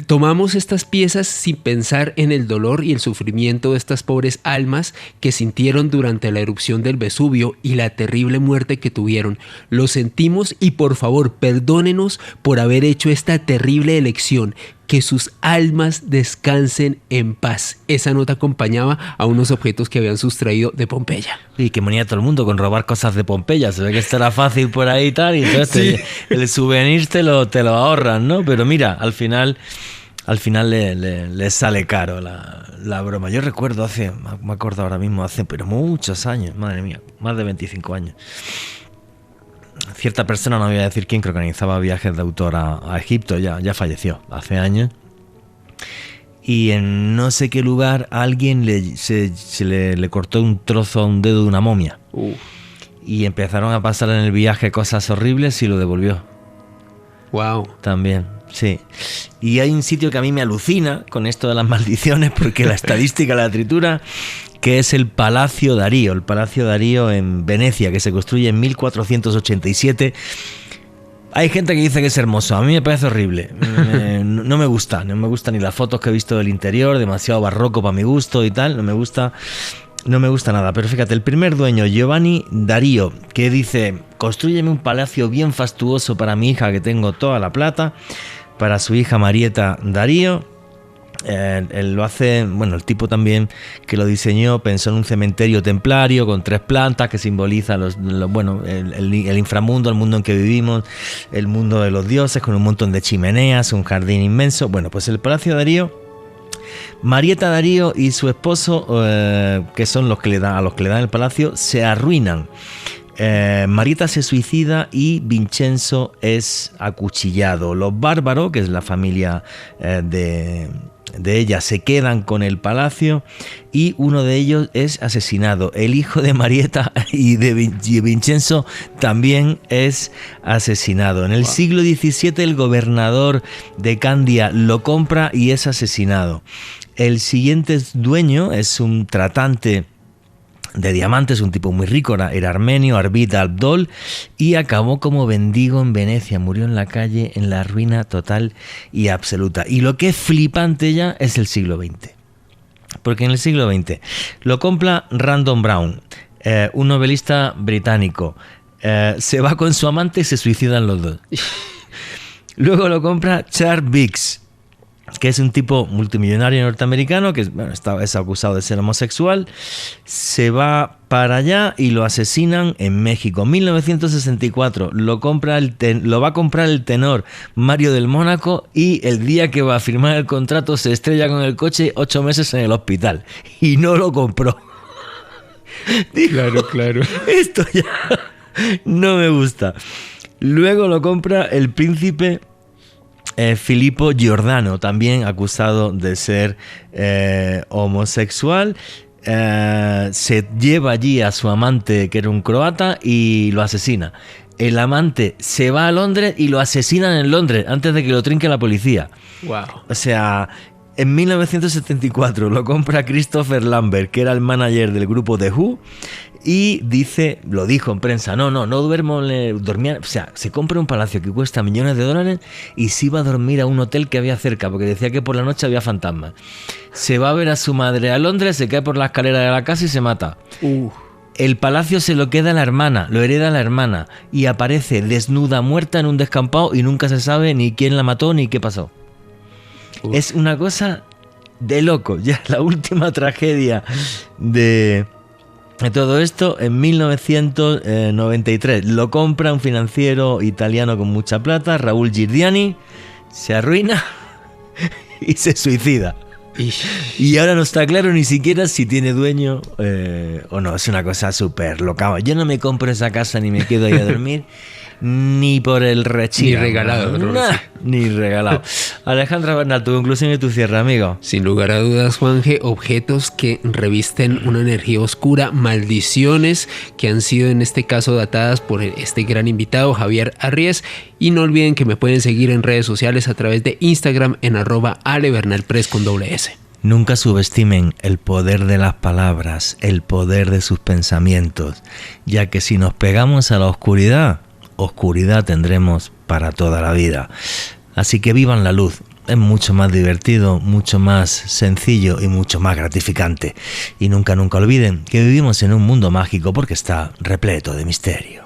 [SPEAKER 4] tomamos estas piezas sin pensar en el dolor y el sufrimiento de estas pobres almas que sintieron durante la erupción del Vesubio y la terrible muerte que tuvieron. Lo sentimos y por favor perdónenos por haber hecho esta terrible elección. Que sus almas descansen en paz. Esa nota acompañaba a unos objetos que habían sustraído de Pompeya.
[SPEAKER 3] Y que venía todo el mundo con robar cosas de Pompeya. Se ve que esto era fácil por ahí y tal, y entonces sí, el souvenir te lo ahorran, ¿no? Pero mira, al final le sale caro la broma. Yo recuerdo me acuerdo ahora mismo, pero muchos años, madre mía, más de 25 años. Cierta persona, no voy a decir quién, que organizaba viajes de autor a Egipto, ya falleció hace años, y en no sé qué lugar a alguien le cortó un trozo a un dedo de una momia. Y empezaron a pasar en el viaje cosas horribles y lo devolvió.
[SPEAKER 4] Wow.
[SPEAKER 3] También, sí. Y hay un sitio que a mí me alucina con esto de las maldiciones, porque la estadística la tritura, que es el Palacio Darío. El Palacio Darío en Venecia, que se construye en 1487. Hay gente que dice que es hermoso. A mí me parece horrible. No me gusta. No me gustan ni las fotos que he visto del interior. Demasiado barroco para mi gusto y tal. No me gusta nada. Pero fíjate, el primer dueño, Giovanni Darío, que dice: constrúyeme un palacio bien fastuoso para mi hija, que tengo toda la plata. Para su hija Marieta Darío. Él lo hace, bueno, el tipo también que lo diseñó pensó en un cementerio templario con 3 plantas que simboliza el inframundo, el mundo en que vivimos, el mundo de los dioses, con un montón de chimeneas, un jardín inmenso. Bueno, pues el Palacio Darío, Marieta Darío y su esposo, que son a los que le dan el palacio, se arruinan. Marieta se suicida y Vincenzo es acuchillado. Los Bárbaro, que es la familia de ella se quedan con el palacio y uno de ellos es asesinado. El hijo de Marietta y de Vincenzo también es asesinado. En el siglo XVII el gobernador de Candia lo compra y es asesinado. El siguiente dueño es un tratante de diamantes, un tipo muy rico, era armenio, Arvid Abdol, y acabó como mendigo en Venecia, murió en la calle en la ruina total y absoluta. Y lo que es flipante ya es el siglo XX, porque en el siglo XX lo compra Random Brown, un novelista británico, se va con su amante y se suicidan los dos. Luego lo compra Charles Biggs, que es un tipo multimillonario norteamericano que es acusado de ser homosexual, se va para allá y lo asesinan en México. 1964 lo va a comprar el tenor Mario del Mónaco y el día que va a firmar el contrato se estrella con el coche 8 meses en el hospital y no lo compró. Digo, claro. Esto ya no me gusta. Luego lo compra el príncipe Filippo Giordano, también acusado de ser homosexual. Se lleva allí a su amante, que era un croata, y lo asesina. El amante se va a Londres y lo asesinan en Londres antes de que lo trinque la policía. Wow. O sea, en 1974 lo compra Christopher Lambert, que era el manager del grupo The Who, y lo dijo en prensa, no duermo, dormía, o sea, se compra un palacio que cuesta millones de dólares y se iba a dormir a un hotel que había cerca, porque decía que por la noche había fantasmas. Se va a ver a su madre a Londres, se cae por la escalera de la casa y se mata. El palacio se lo queda la hermana, lo hereda la hermana, y aparece desnuda, muerta en un descampado y nunca se sabe ni quién la mató ni qué pasó. Es una cosa de loco. Ya la última tragedia de todo esto, en 1993 lo compra un financiero italiano con mucha plata, Raúl Giuliani, se arruina y se suicida. Y ahora no está claro ni siquiera si tiene dueño o no. Es una cosa súper loca. Yo no me compro esa casa ni me quedo ahí a dormir ni por el rechino.
[SPEAKER 4] Ni regalado.
[SPEAKER 3] Ni regalado. Alejandra Bernal, tu conclusión y tu cierre, amigo.
[SPEAKER 4] Sin lugar a dudas, Juanje, objetos que revisten una energía oscura, maldiciones que han sido en este caso datadas por este gran invitado, Javier Arries. Y no olviden que me pueden seguir en redes sociales a través de Instagram en @alebernalpress con @S.
[SPEAKER 3] Nunca subestimen el poder de las palabras, el poder de sus pensamientos, ya que si nos pegamos a la oscuridad tendremos para toda la vida. Así que vivan la luz. Es mucho más divertido, mucho más sencillo y mucho más gratificante. Y nunca olviden que vivimos en un mundo mágico porque está repleto de misterio.